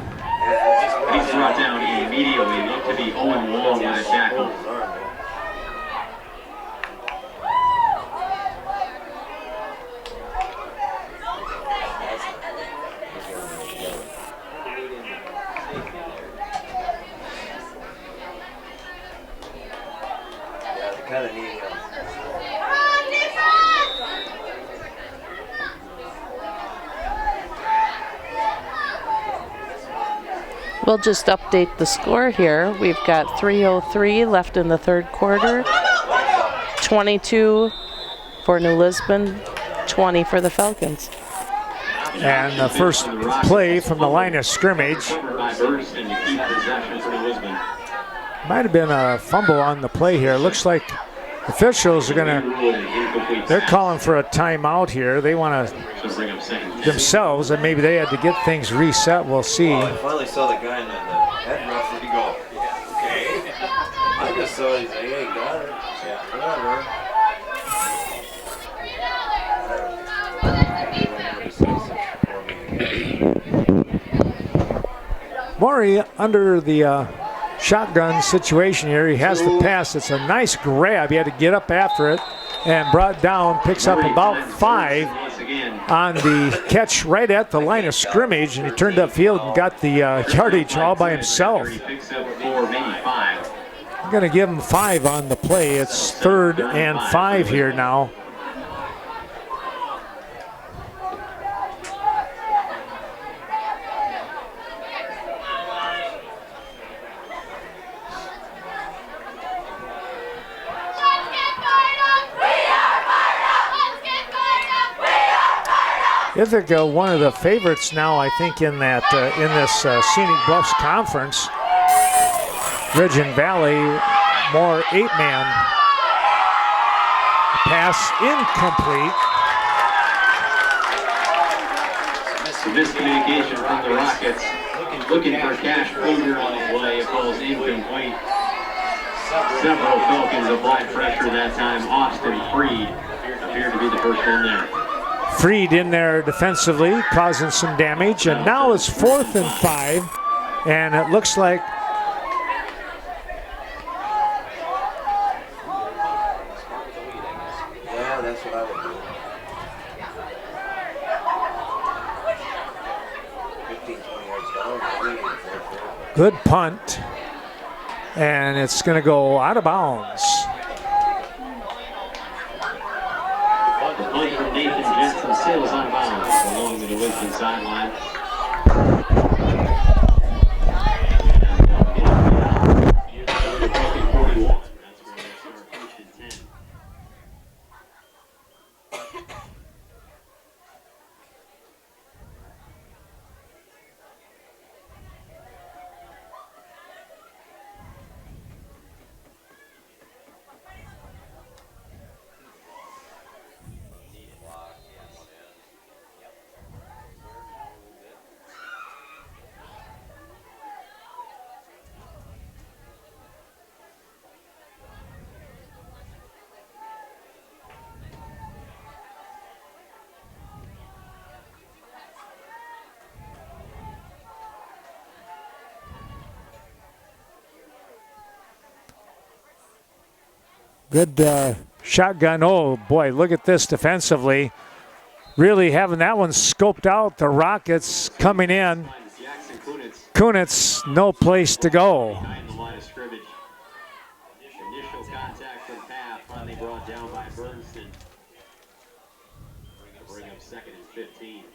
He's brought down immediately. Looked to be 0-1 with a tackle. We'll just update the score here. We've got 3:03 left in the 3rd quarter. 22 for New Lisbon, 20 for the Falcons. And the first play from the line of scrimmage. Might have been a fumble on the play here. Looks like officials are they're calling for a timeout here. They want to themselves, and maybe they had to get things reset. We'll see. I finally saw the guy in the head referee go, okay. I just saw he's like, hey, got it. Whatever. Maury under the shotgun situation here. He has the pass. It's a nice grab. He had to get up after it. and brought down, picks up about 5 on the catch right at the line of scrimmage, and he turned upfield and got the yardage all by himself. I'm going to give him 5 on the play. It's 3rd and 5 here now. Ithaca, one of the favorites now, I think, in that in this Scenic Bluffs conference. Ridge and Valley, more 8-man. Pass incomplete. Miscommunication from the Rockets. Looking for Cash Kruger on the play. It falls incomplete. Several Falcons applied pressure that time. Austin Freed appeared to be the first one there. Freed in there defensively, causing some damage, and now it's 4th and 5, and it looks like that's what I would do. 15, 20 yards down. good punt, and it's going to go out of bounds. The play from Nathan Jensen sails out of bounds along the Lisbon sideline. Good shotgun. Oh, boy, look at this defensively. Really having that one scoped out. The Rockets coming in. Kunitz, no place to go. Initial contact from Path, finally brought down by Bernston. Bring up 2nd and 15.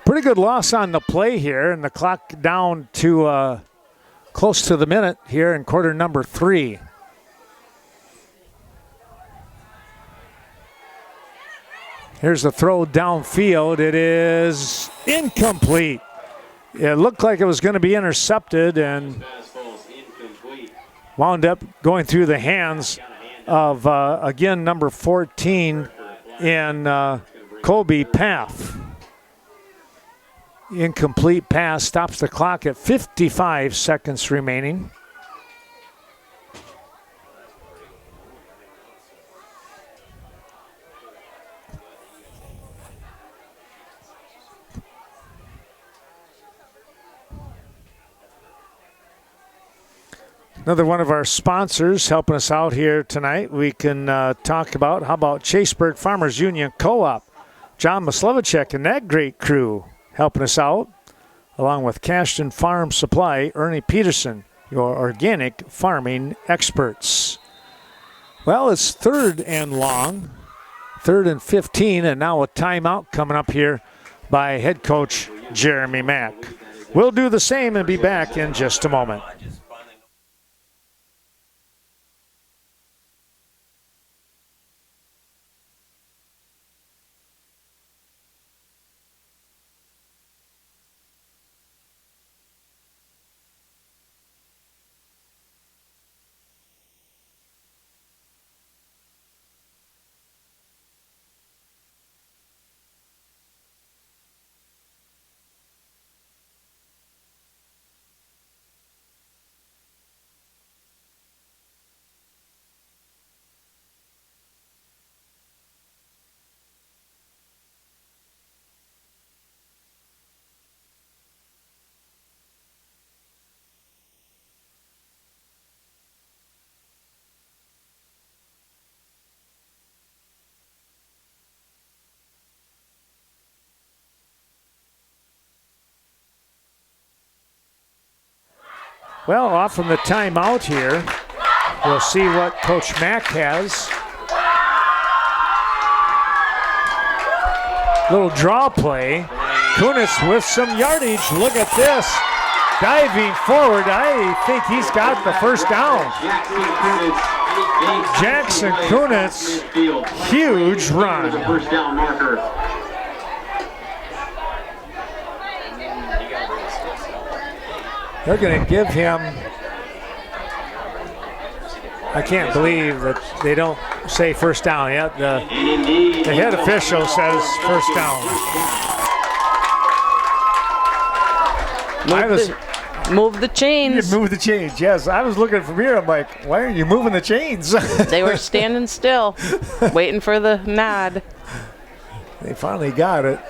Pretty good loss on the play here, and the clock down to close to the minute here in quarter number 3. Here's the throw downfield. It is incomplete. It looked like it was going to be intercepted and wound up going through the hands of, again, number 14 in Colby Path. Incomplete pass stops the clock at 55 seconds remaining. Another one of our sponsors helping us out here tonight. We can talk about, how about Chaseburg Farmers Union Co-op, John Maslevicek and that great crew helping us out, along with Cashton Farm Supply, Ernie Peterson, your organic farming experts. Well, it's 3rd and long, 3rd and 15, and now a timeout coming up here by head coach Jeremy Mack. We'll do the same and be back in just a moment. Well, off from the timeout here. We'll see what Coach Mack has. Little draw play. Kunitz with some yardage. Look at this. Diving forward. I think he's got the first down. Jackson Kunitz, huge run. First down marker. They're going to give him, I can't believe that they don't say first down yet. The head official says first down. Move the chains. Move the chains, yes. I was looking from here. I'm like, why are you moving the chains? They were standing still, waiting for the nod. They finally got it.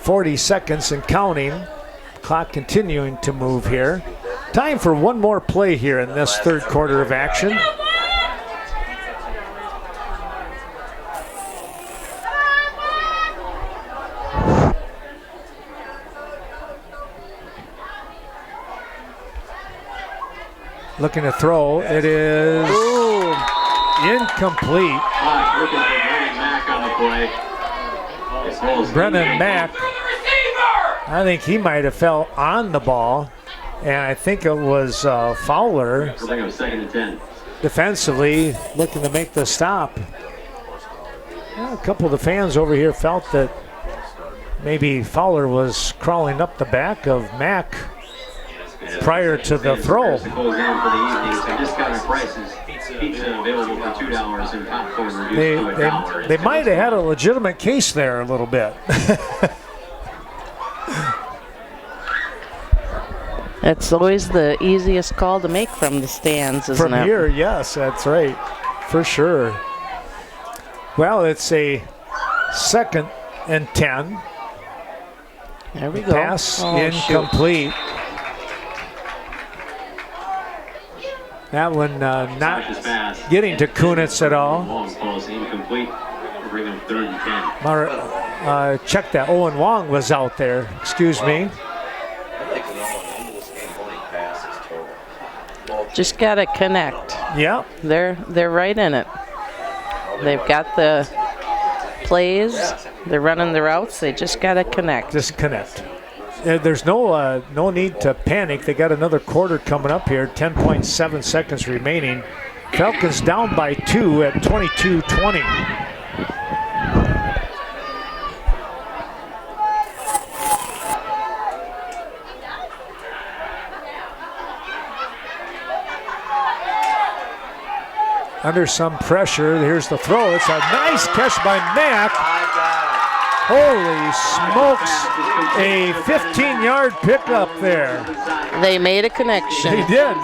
40 seconds and counting. Clock continuing to move here. Time for one more play here in this third quarter of action. Looking to throw. It is incomplete. Brennan Mack, I think he might have fell on the ball, and I think it was Fowler defensively looking to make the stop. Well, a couple of the fans over here felt that maybe Fowler was crawling up the back of Mack prior to the throw. They might have had a legitimate case there a little bit. It's always the easiest call to make from the stands, isn't it? From here, yes, that's right, for sure. Well, it's a 2nd and 10. There we go. Pass incomplete. That one not getting to Kunitz at all. Check that. Owen Wong was out there. Excuse me. Just got to connect. Yep. They're right in it. They've got the plays. They're running the routes. They just got to connect. Just connect. There's no need to panic. They got another quarter coming up here. 10.7 seconds remaining. Falcons down by 2 at 22-20. Under some pressure. Here's the throw. It's a nice catch by Mack. Holy smokes, a 15-yard pickup there. They made a connection. They did.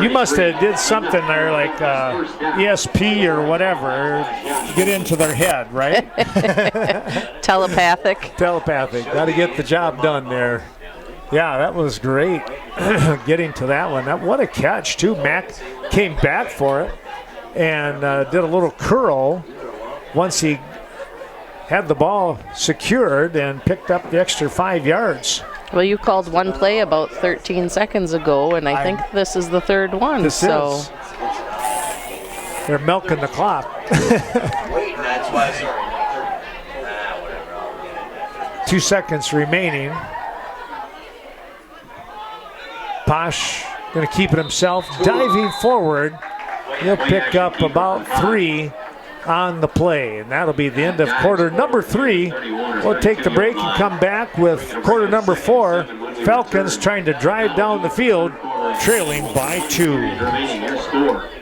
You must have did something there like ESP or whatever, get into their head, right? Telepathic. Got to get the job done there. Yeah, that was great getting to that one. What a catch, too. Mack came back for it and did a little curl once he had the ball secured and picked up the extra 5 yards. Well, you called one play about 13 seconds ago, and I think this is the third one. This is. They're milking the clock. 2 seconds remaining. Posh going to keep it himself. Diving forward. He'll pick up about 3 on the play, and that'll be the end of quarter number 3. We'll take the break and come back with quarter number 4. Falcons trying to drive down the field, trailing by 2.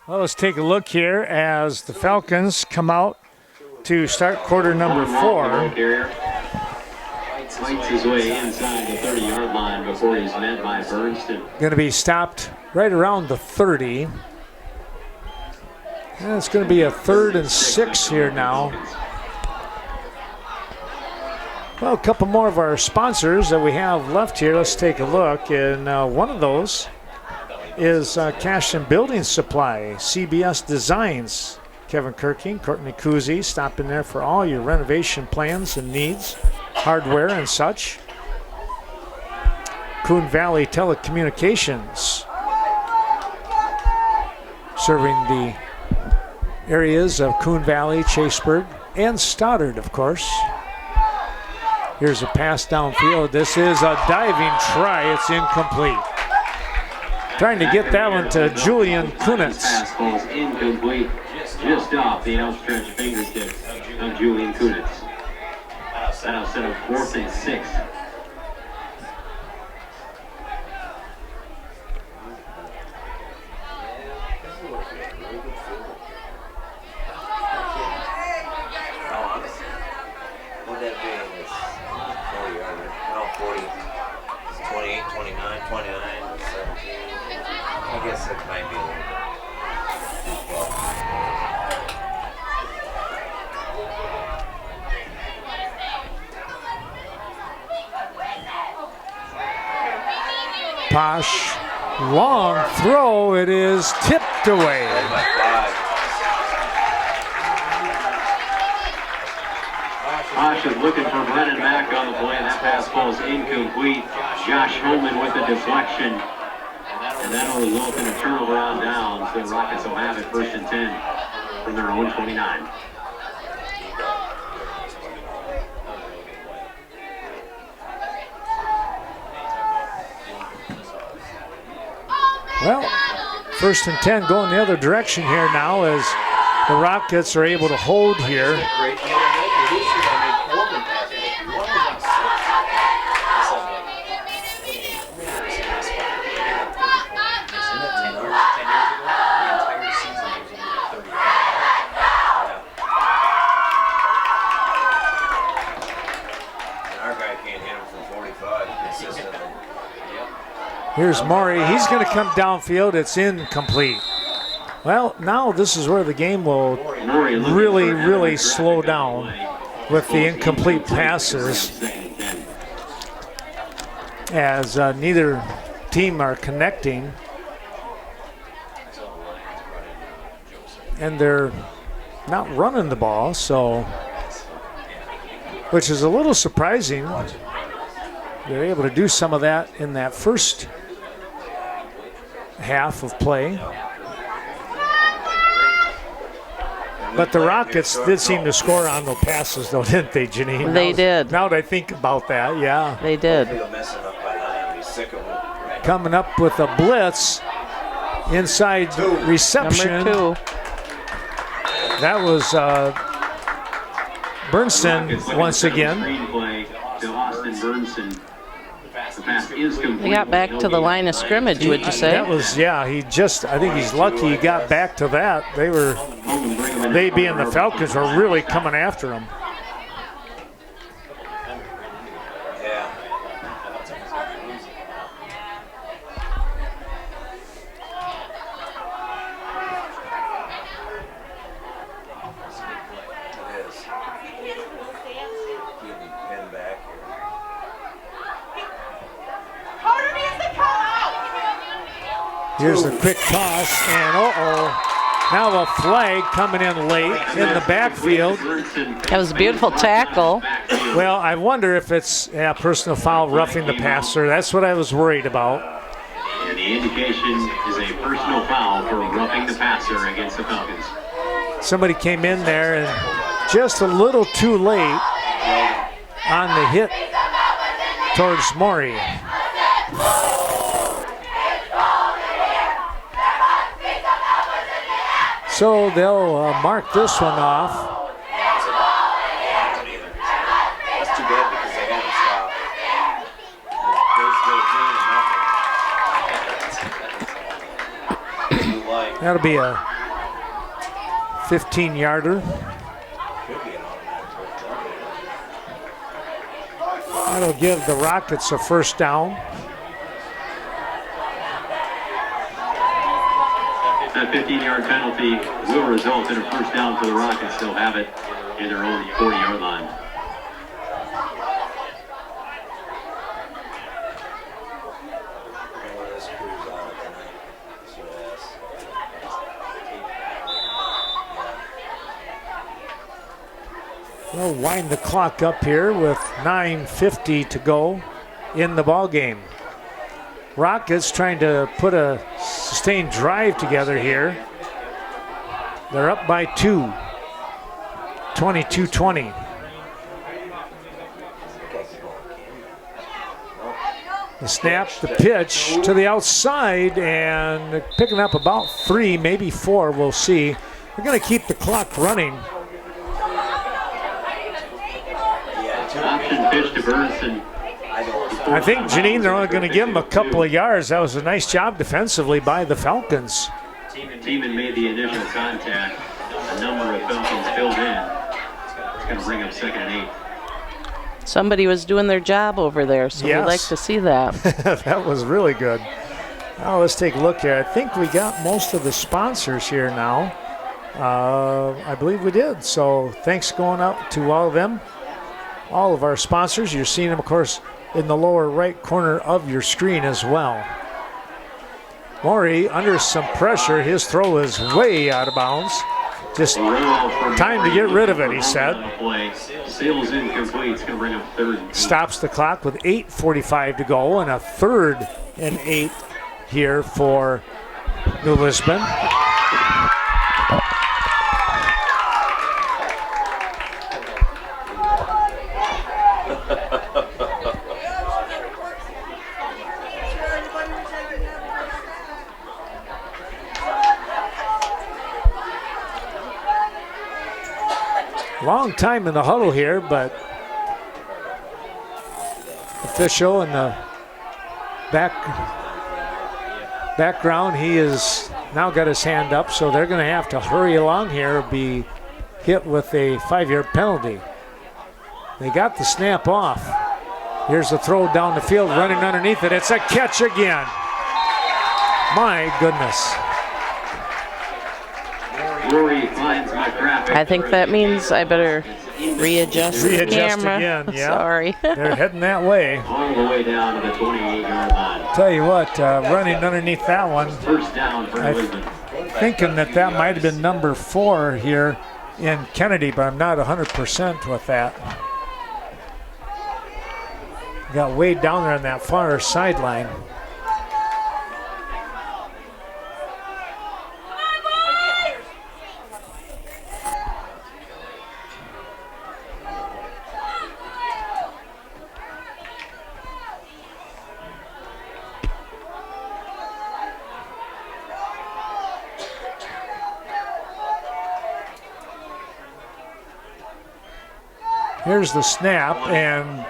Well, let's take a look here as the Falcons come out to start quarter number 4. Fights his way inside the 30-yard line before he's met by Bernston. Going to be stopped right around the 30. And it's going to be a 3rd and 6 here now. Well, a couple more of our sponsors that we have left here. Let's take a look. And one of those is Cash and Building Supply, CBS Designs. Kevin Kirking, Courtney Kuzi, stop in there for all your renovation plans and needs, hardware and such. Coon Valley Telecommunications, serving the areas of Coon Valley, Chaseburg, and Stoddard, of course. Here's a pass downfield. This is a diving try. It's incomplete. Trying to get that one to Julian Kunitz. Pass ball's incomplete, just off the outstretched fingertips of Julian Kunitz. That'll set up 4th and 6. Would that be in this 40 yard? No, 40. It's 28, 29, 29, 17. I guess it might be a little bit. Posh, long throw. It is tipped away. Posh is looking for Brennan back on the play. That pass ball is incomplete. Josh Holman with a deflection. And that'll result in a turnover on down. So the Rockets will have it 1st and 10 from their own 29. Well, 1st and 10 going the other direction here now as the Rockets are able to hold here. Here's Maury. He's going to come downfield. It's incomplete. Well, now this is where the game will really slow down with the incomplete passes, as neither team are connecting. And they're not running the ball, so, which is a little surprising. They're able to do some of that in that first half of play. But the Rockets did seem to score on those passes, though, didn't they, Janine? They did. Now that I think about that, yeah. They did. Coming up with a blitz inside reception. Number 2. That was Bernston once again. They got back to the line of scrimmage, would you say? That was, yeah, I think he's lucky he got back to that. They being the Falcons were really coming after him. Here's a quick toss, and now a flag coming in late in the backfield. That was a beautiful tackle. Well, I wonder if it's a personal foul, roughing the passer. That's what I was worried about. And the indication is a personal foul for roughing the passer against the Falcons. Somebody came in there and just a little too late on the hit towards Maury. So they'll mark this one off. That's too bad because they haven't stopped. That'll be a 15-yarder. That'll give the Rockets a first down. That 15-yard penalty will result in a first down for the Rockets. They'll have it in their own 40-yard line. We'll wind the clock up here with 9:50 to go in the ball game. Rockets trying to put a sustained drive together here. They're up by 2, 22-20. The snap, the pitch to the outside, and picking up about 3, maybe 4, we'll see. We're going to keep the clock running. Option pitch to Burnson. I think, Janine, they're only going to give him a couple of yards. That was a nice job defensively by the Falcons. Teeman made the initial contact. A number of Falcons filled in. It's going to bring up 2nd and 8. Somebody was doing their job over there, so Yes. we'd like to see that. That was really good. Now let's take a look here. I think we got most of the sponsors here now. I believe we did. So thanks going out to all of them. All of our sponsors. You're seeing them, of course, in the lower right corner of your screen as well. Maury under some pressure. His throw is way out of bounds. Just time to get rid of it, he said. Sails incomplete. It's going to bring up 3rd. Stops the clock with 8:45 to go, and a 3rd and 8 here for New Lisbon. Long time in the huddle here, but official in the background, he has now got his hand up, so they're going to have to hurry along here, be hit with a 5-yard penalty. They got the snap off. Here's the throw down the field, running underneath it. It's a catch again. My goodness. I think that means I better readjust the camera. Again, yeah. Sorry. They're heading that way. All the way down to the 28-yard line. Tell you what, running underneath that one, First down for Lisbon. thinking that might have been number 4 here in Kennedy, but I'm not 100% with that. Got way down there on that far sideline. Here's the snap and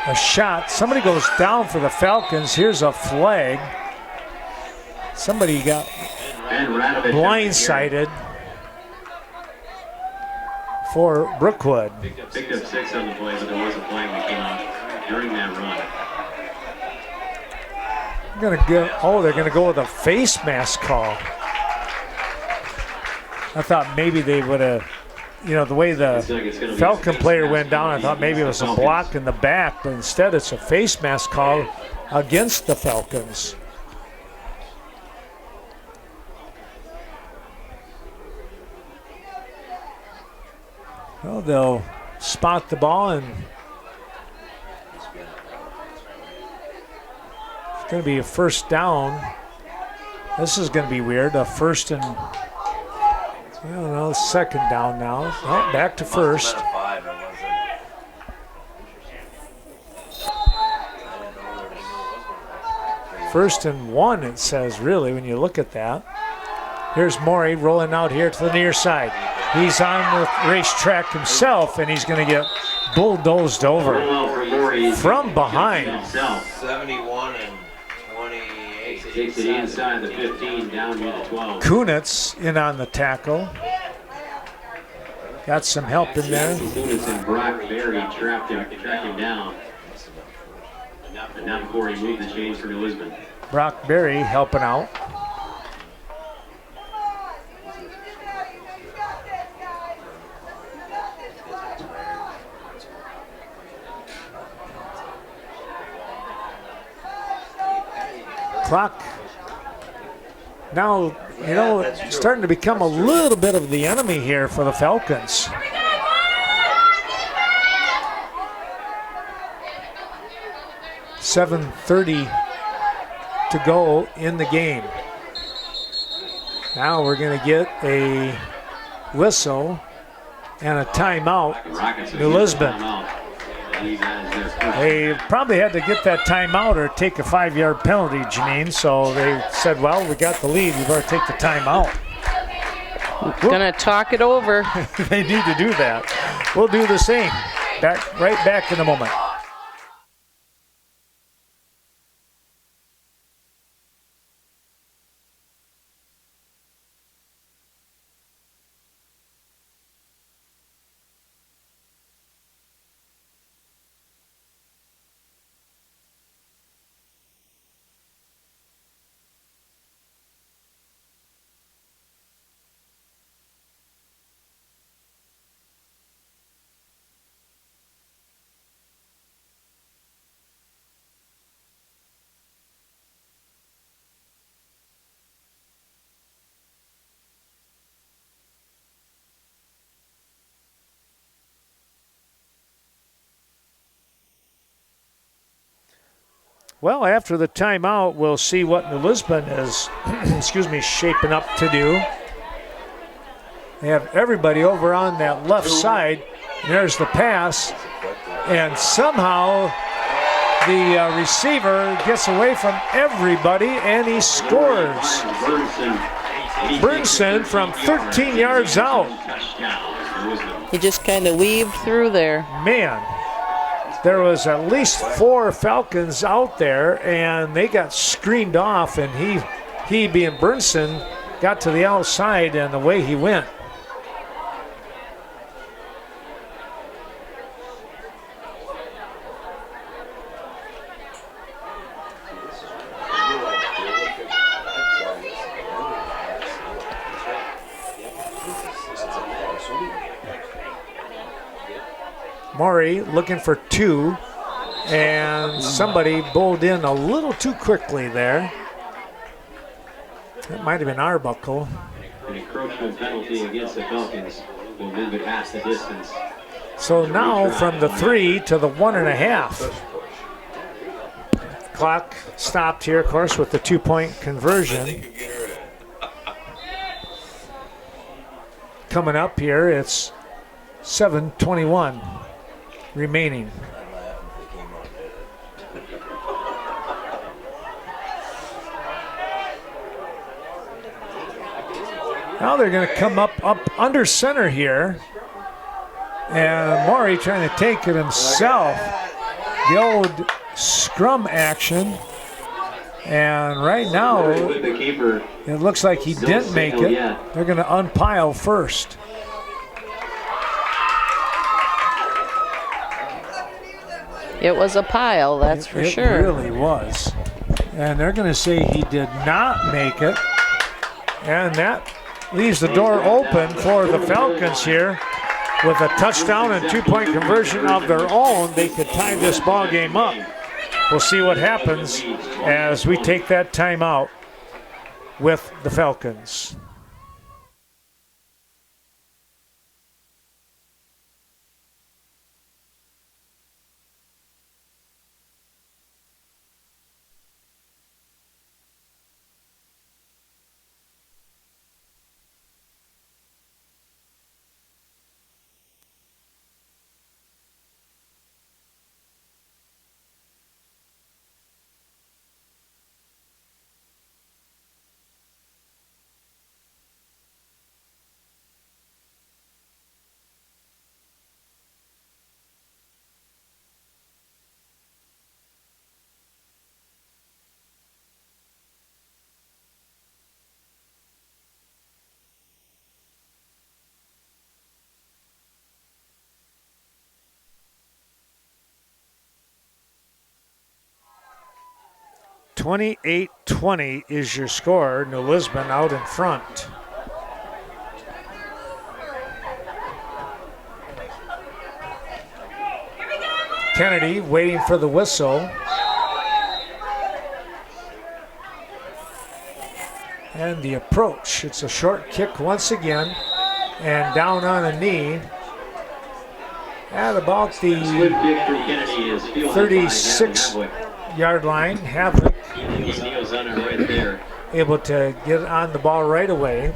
a shot. Somebody goes down for the Falcons. Here's a flag. Somebody got blindsided for Brookwood. Picked up 6 on the play, but there was a flag that came out during that run. They're gonna go with a face mask call. I thought maybe they would have, the way the Falcon player went down, I thought maybe it was a block in the back, but instead it's a face mask call against the Falcons. Well, they'll spot the ball, and it's going to be a first down. This is going to be weird. A first and, second down now. Oh, back to first. First and 1, it says, really, when you look at that. Here's Maury rolling out here to the near side. He's on the racetrack himself, and he's going to get bulldozed over from behind. 71 and 28. Takes it inside the 15, down near the 12. Kunitz in on the tackle. got some help in there. Students and Brock Berry tracked him down. And not before he moved the chains for Lisbon. Brock Berry helping out. Clock now, starting to become a little bit of the enemy here for the Falcons. .7:30 to go in the game. Now we're going to get a whistle and a timeout. New Lisbon. They probably had to get that timeout or take a 5-yard penalty, Janine. So they said, well, we got the lead. We better take the timeout. Gonna talk it over. They need to do that. We'll do the same. Right back in a moment. Well, after the timeout, we'll see what New Lisbon is, shaping up to do. They have everybody over on that left side. There's the pass, and somehow the receiver gets away from everybody, and he scores. Burnson from 13 yards out. He just kind of weaved through there. Man. There was at least 4 Falcons out there, and they got screened off, and he being Burnson, got to the outside, and away he went. Maury looking for 2, and somebody bowled in a little too quickly there. That might have been Arbuckle. An encroachment penalty against the Falcons will move it past the distance. So now from the 3 to the 1.5. Clock stopped here, of course, with the 2-point conversion. Coming up here, it's 7:21 remaining. Now they're going to come up under center here. And Maury trying to take it himself. The old scrum action. And right now, it looks like he didn't make it. They're going to unpile first. It was a pile, that's for sure. It really was. And they're going to say he did not make it. And that leaves the door open for the Falcons here. With a touchdown and 2-point conversion of their own, they could tie this ball game up. We'll see what happens as we take that timeout with the Falcons. 28-20 is your score. New Lisbon out in front. Kennedy waiting for the whistle. And the approach. It's a short kick once again. And down on a knee at about the 36-yard line. Havlick able to get on the ball right away.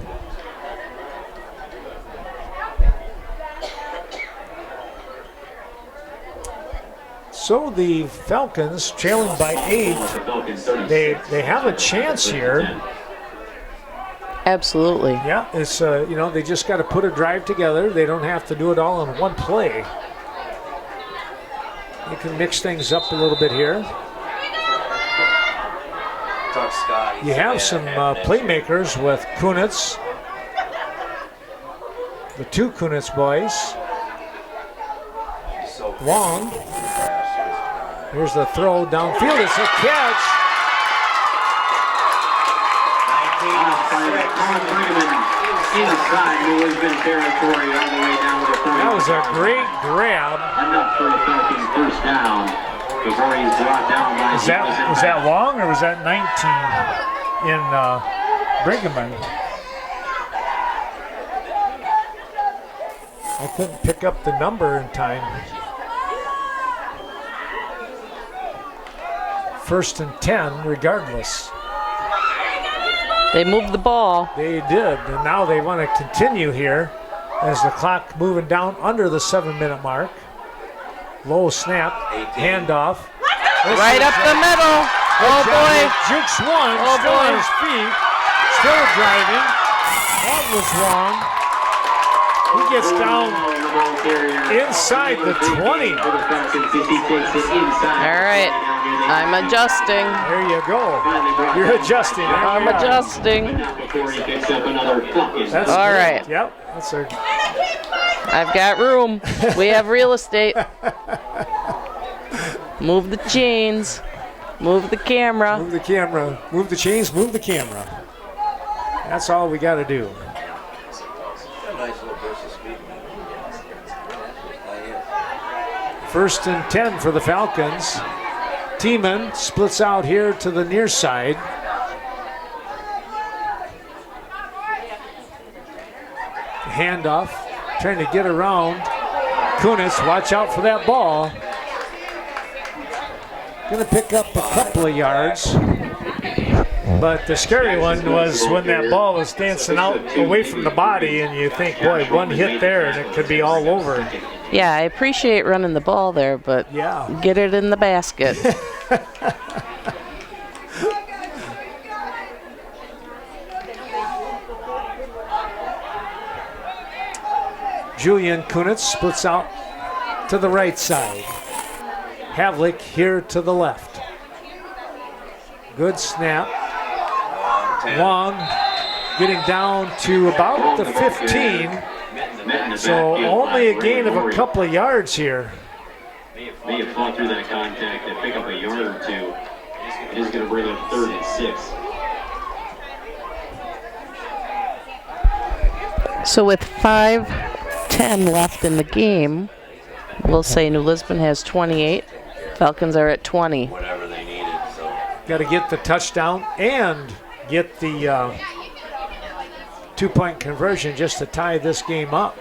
So the Falcons, trailing by 8, they have a chance here. Absolutely. Yeah, it's they just got to put a drive together. They don't have to do it all in one play. They can mix things up a little bit here. You have some playmakers with Kunitz, the two Kunitz boys. Long. Here's the throw downfield. It's a catch. Inside New Lisbon territory all the way down to the point. That was a great grab. Enough for a Falcons first down before he's brought down by was that long, or was that 19 in Brigham? I couldn't pick up the number in time. 1st and 10 regardless. They moved the ball. They did, and now they want to continue here as the clock moving down under the 7-minute mark. Low snap, handoff. Right up the middle. Oh boy. Jukes one, still on his feet, still driving. That was wrong. He gets down inside the 20. All right, I'm adjusting. There you go. You're adjusting. I'm adjusting. That's all good. Right. Yep. That's a. I've got room. We have real estate. Move the chains. Move the camera. Move the camera. Move the chains. Move the camera. That's all we got to do. First and 10 for the Falcons. Tiemann splits out here to the near side. Handoff, trying to get around. Kunitz, watch out for that ball. Going to pick up a couple of yards. But the scary one was when that ball was dancing out away from the body, and you think, boy, one hit there and it could be all over. Yeah, I appreciate running the ball there, but get it in the basket. Julian Kunitz splits out to the right side. Havlick here to the left. Good snap. Long getting down to about the 15. So only a gain of a couple of yards here. May have fought through that contact and pick up a yard or two. It is going to bring up 3rd and 6. So with 5:10 left in the game, we'll say New Lisbon has 28. Falcons are at 20. Whatever they needed. So got to get the touchdown and get the 2-point conversion just to tie this game up.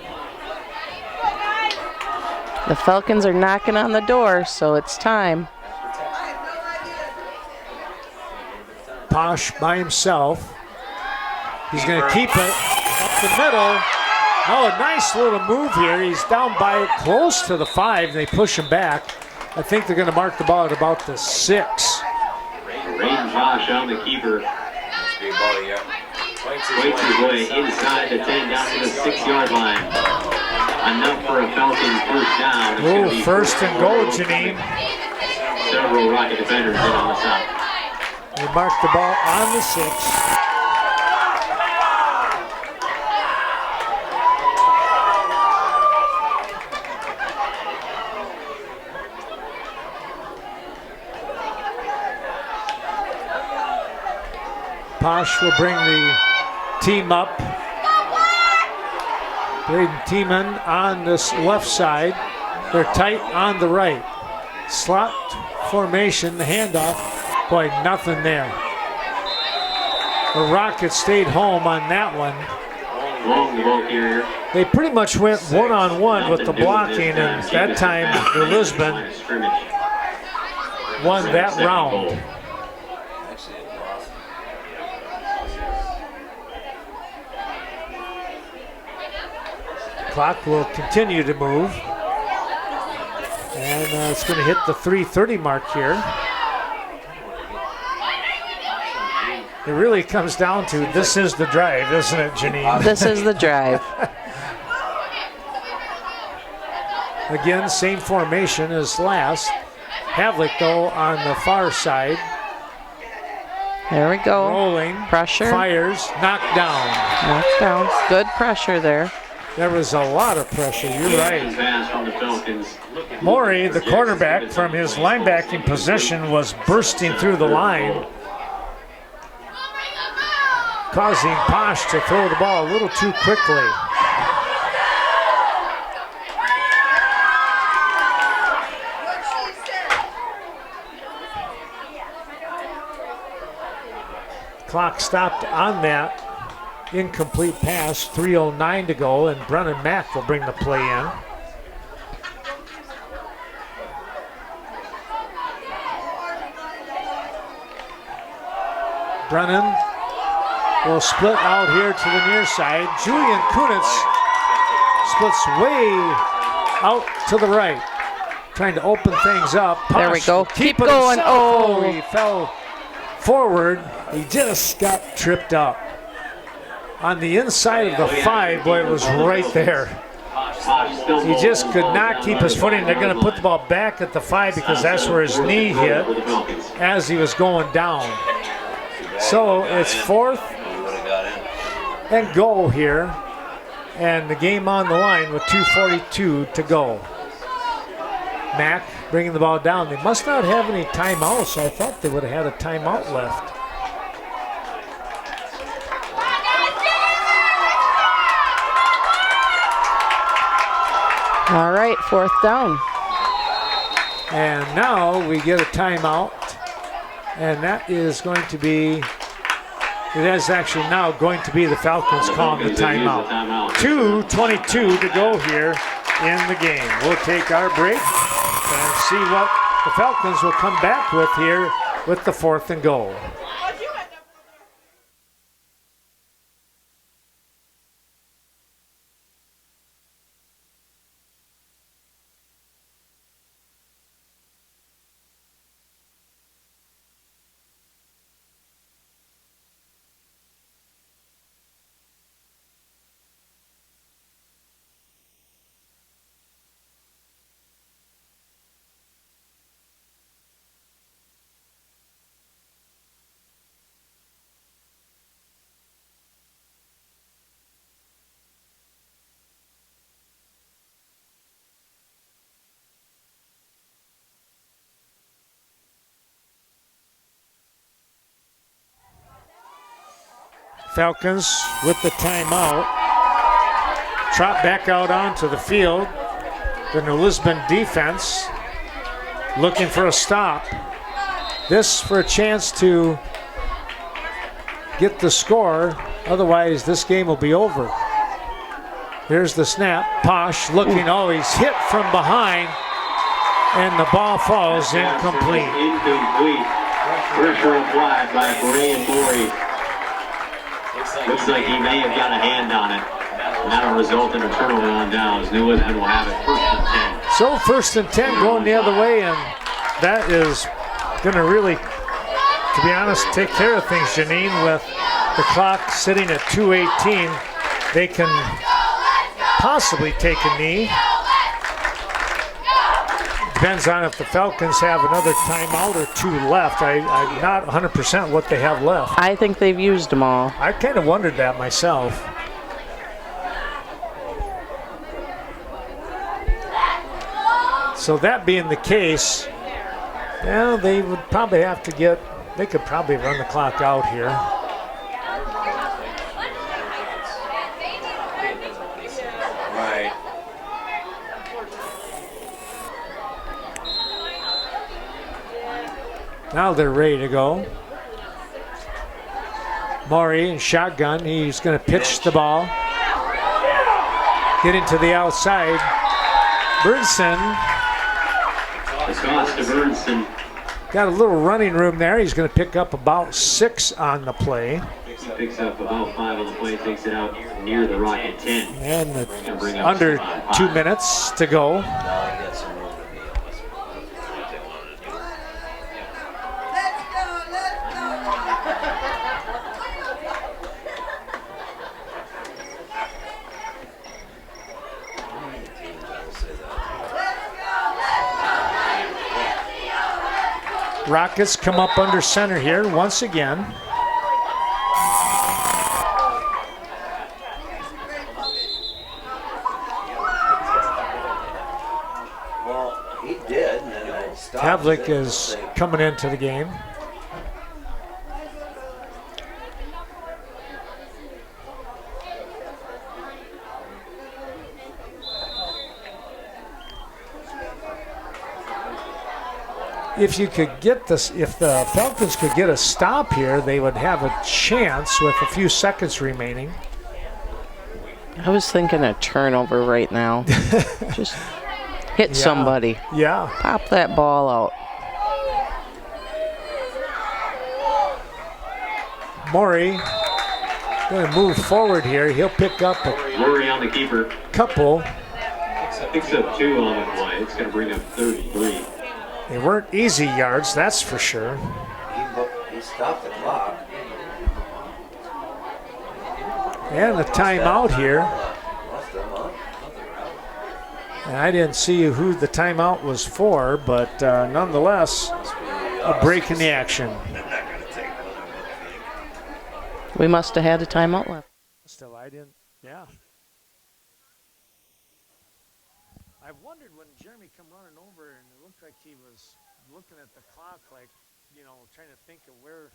The Falcons are knocking on the door, so it's time. Posh by himself. He's going to keep it up the middle. Oh, a nice little move here. He's down by close to the 5. They push him back. I think they're going to mark the ball at about the 6. Rain Josh on the keeper. must be about a yard. Waits his way inside the 10 down to the 6-yard line. Enough for a Falcons first down. Oh, first and goal, Janine. Several Rocket defenders in on the side. They mark the ball on the 6. Posh will bring the team up. Braden Tiemann on this left side. They're tight on the right. Slot formation, the handoff. Boy, nothing there. The Rockets stayed home on that one. They pretty much went one-on-one with the blocking, and that time the Lisbon won that round. Clock will continue to move. And it's going to hit the 3:30 mark here. It really comes down to this is the drive, isn't it, Janine? This is the drive. Again, same formation as last. Havlik, though, on the far side. There we go. Rolling. Pressure. Fires. Knocked down. Knocked down. Good pressure there. There was a lot of pressure. You're right. Morey, the quarterback, from his linebacking position was bursting through the line, causing Posh to throw the ball a little too quickly. Clock stopped on that incomplete pass, 3:09 to go, and Brennan Mack will bring the play in. Brennan will split out here to the near side. Julian Kunitz splits way out to the right, trying to open things up. Posh, there we go. Keep going. Oh, he fell forward. He just got tripped up. On the inside of the 5, boy, it was right there. He just could not keep his footing. They're going to put the ball back at the 5 because that's where his knee hit as he was going down. So it's 4th and goal here, and the game on the line with 2:42 to go. Mack bringing the ball down. They must not have any timeouts. I thought they would have had a timeout left. all right, 4th down. And now we get a timeout, and that is going to be, it is actually now going to be the Falcons calling the timeout. 2:22 to go here in the game. We'll take our break and see what the Falcons will come back with here with the 4th and goal. Falcons with the timeout. Trot back out onto the field. The New Lisbon defense looking for a stop. This for a chance to get the score. Otherwise, this game will be over. Here's the snap. Posh looking, oh, he's hit from behind, and the ball falls incomplete. Incomplete. Pressure applied by Brian Morey. Looks like he may have got a hand on it. And that'll result in a turnover on downs. New Lisbon will have it 1st and 10. So 1st and 10 going the other way, and that is going to really, to be honest, take care of things, Janine, with the clock sitting at 2:18. They can possibly take a knee. Depends on if the Falcons have another timeout or 2 left. I'm not 100% what they have left. I think they've used them all. I kind of wondered that myself. So that being the case, well, they would probably have to get, they could probably run the clock out here. Now they're ready to go. Maury in shotgun. He's going to pitch the ball. Getting to the outside. Burnson. The toss to Burnson. Got a little running room there. He's going to pick up about 6 on the play. He picks up about 5 on the play, takes it out near the Rocket 10. And under 2 minutes to go. Rockets come up under center here once again. Well, he did. Havlik is coming into the game. If you could get this, if the Falcons could get a stop here, they would have a chance with a few seconds remaining. I was thinking a turnover right now. Just hit somebody. Yeah. Pop that ball out. Maury going to move forward here. He'll pick up a Murray on the keeper. Couple. Picks up 2 on the play. It's going to bring up 33. They weren't easy yards, that's for sure. He stopped the clock. And a timeout here. And I didn't see who the timeout was for, but nonetheless, a break in the action. We must have had a timeout left. Still, I didn't, yeah. I wondered when Jeremy come running over and it looked like he was looking at the clock like, you know, trying to think of where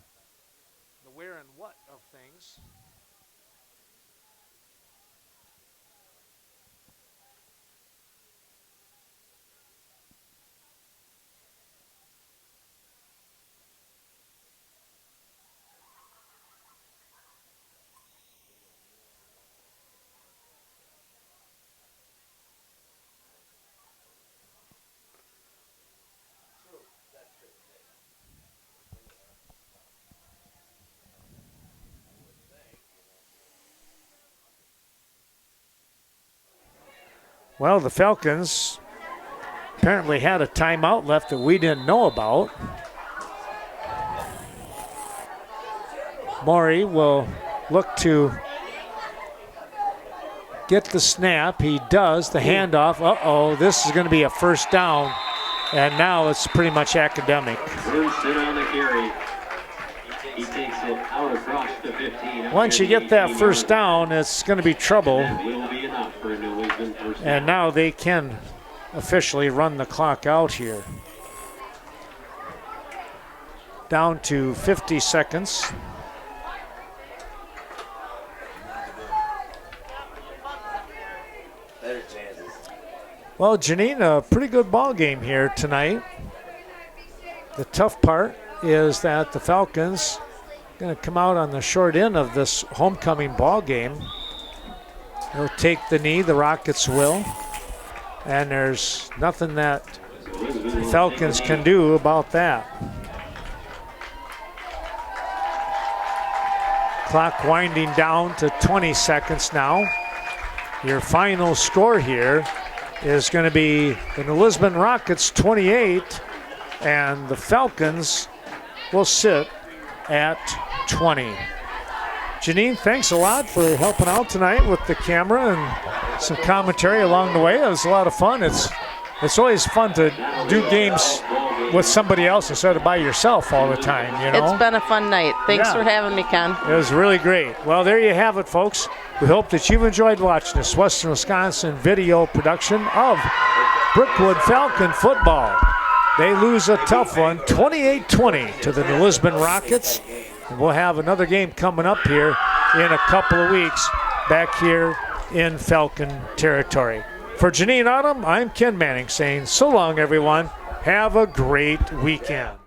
and what of things. Well, the Falcons apparently had a timeout left that we didn't know about. Maury will look to get the snap. He does. The handoff. Uh-oh, this is going to be a first down. And now it's pretty much academic. Burnson on the carry. He takes it out across the 15. Once you get that first down, it's going to be trouble. That will be enough for a New Lisbon first down. And now they can officially run the clock out here. Down to 50 seconds. Better chances. Well, Janine, a pretty good ball game here tonight. The tough part is that the Falcons going to come out on the short end of this homecoming ball game. They'll take the knee, the Rockets will, and there's nothing that the Falcons can do about that. Clock winding down to 20 seconds now. Your final score here is going to be the Lisbon Rockets 28, and the Falcons will sit at 20. Janine, thanks a lot for helping out tonight with the camera and some commentary along the way. It was a lot of fun. It's always fun to do games with somebody else instead of by yourself all the time, you know? It's been a fun night. Thanks for having me, Ken. It was really great. Well, there you have it, folks. We hope that you've enjoyed watching this Western Wisconsin video production of Brookwood Falcon football. They lose a tough one, 28-20 to the Lisbon Rockets. And we'll have another game coming up here in a couple of weeks back here in Falcon territory. For Janine Autumn, I'm Ken Manning saying so long, everyone. Have a great weekend.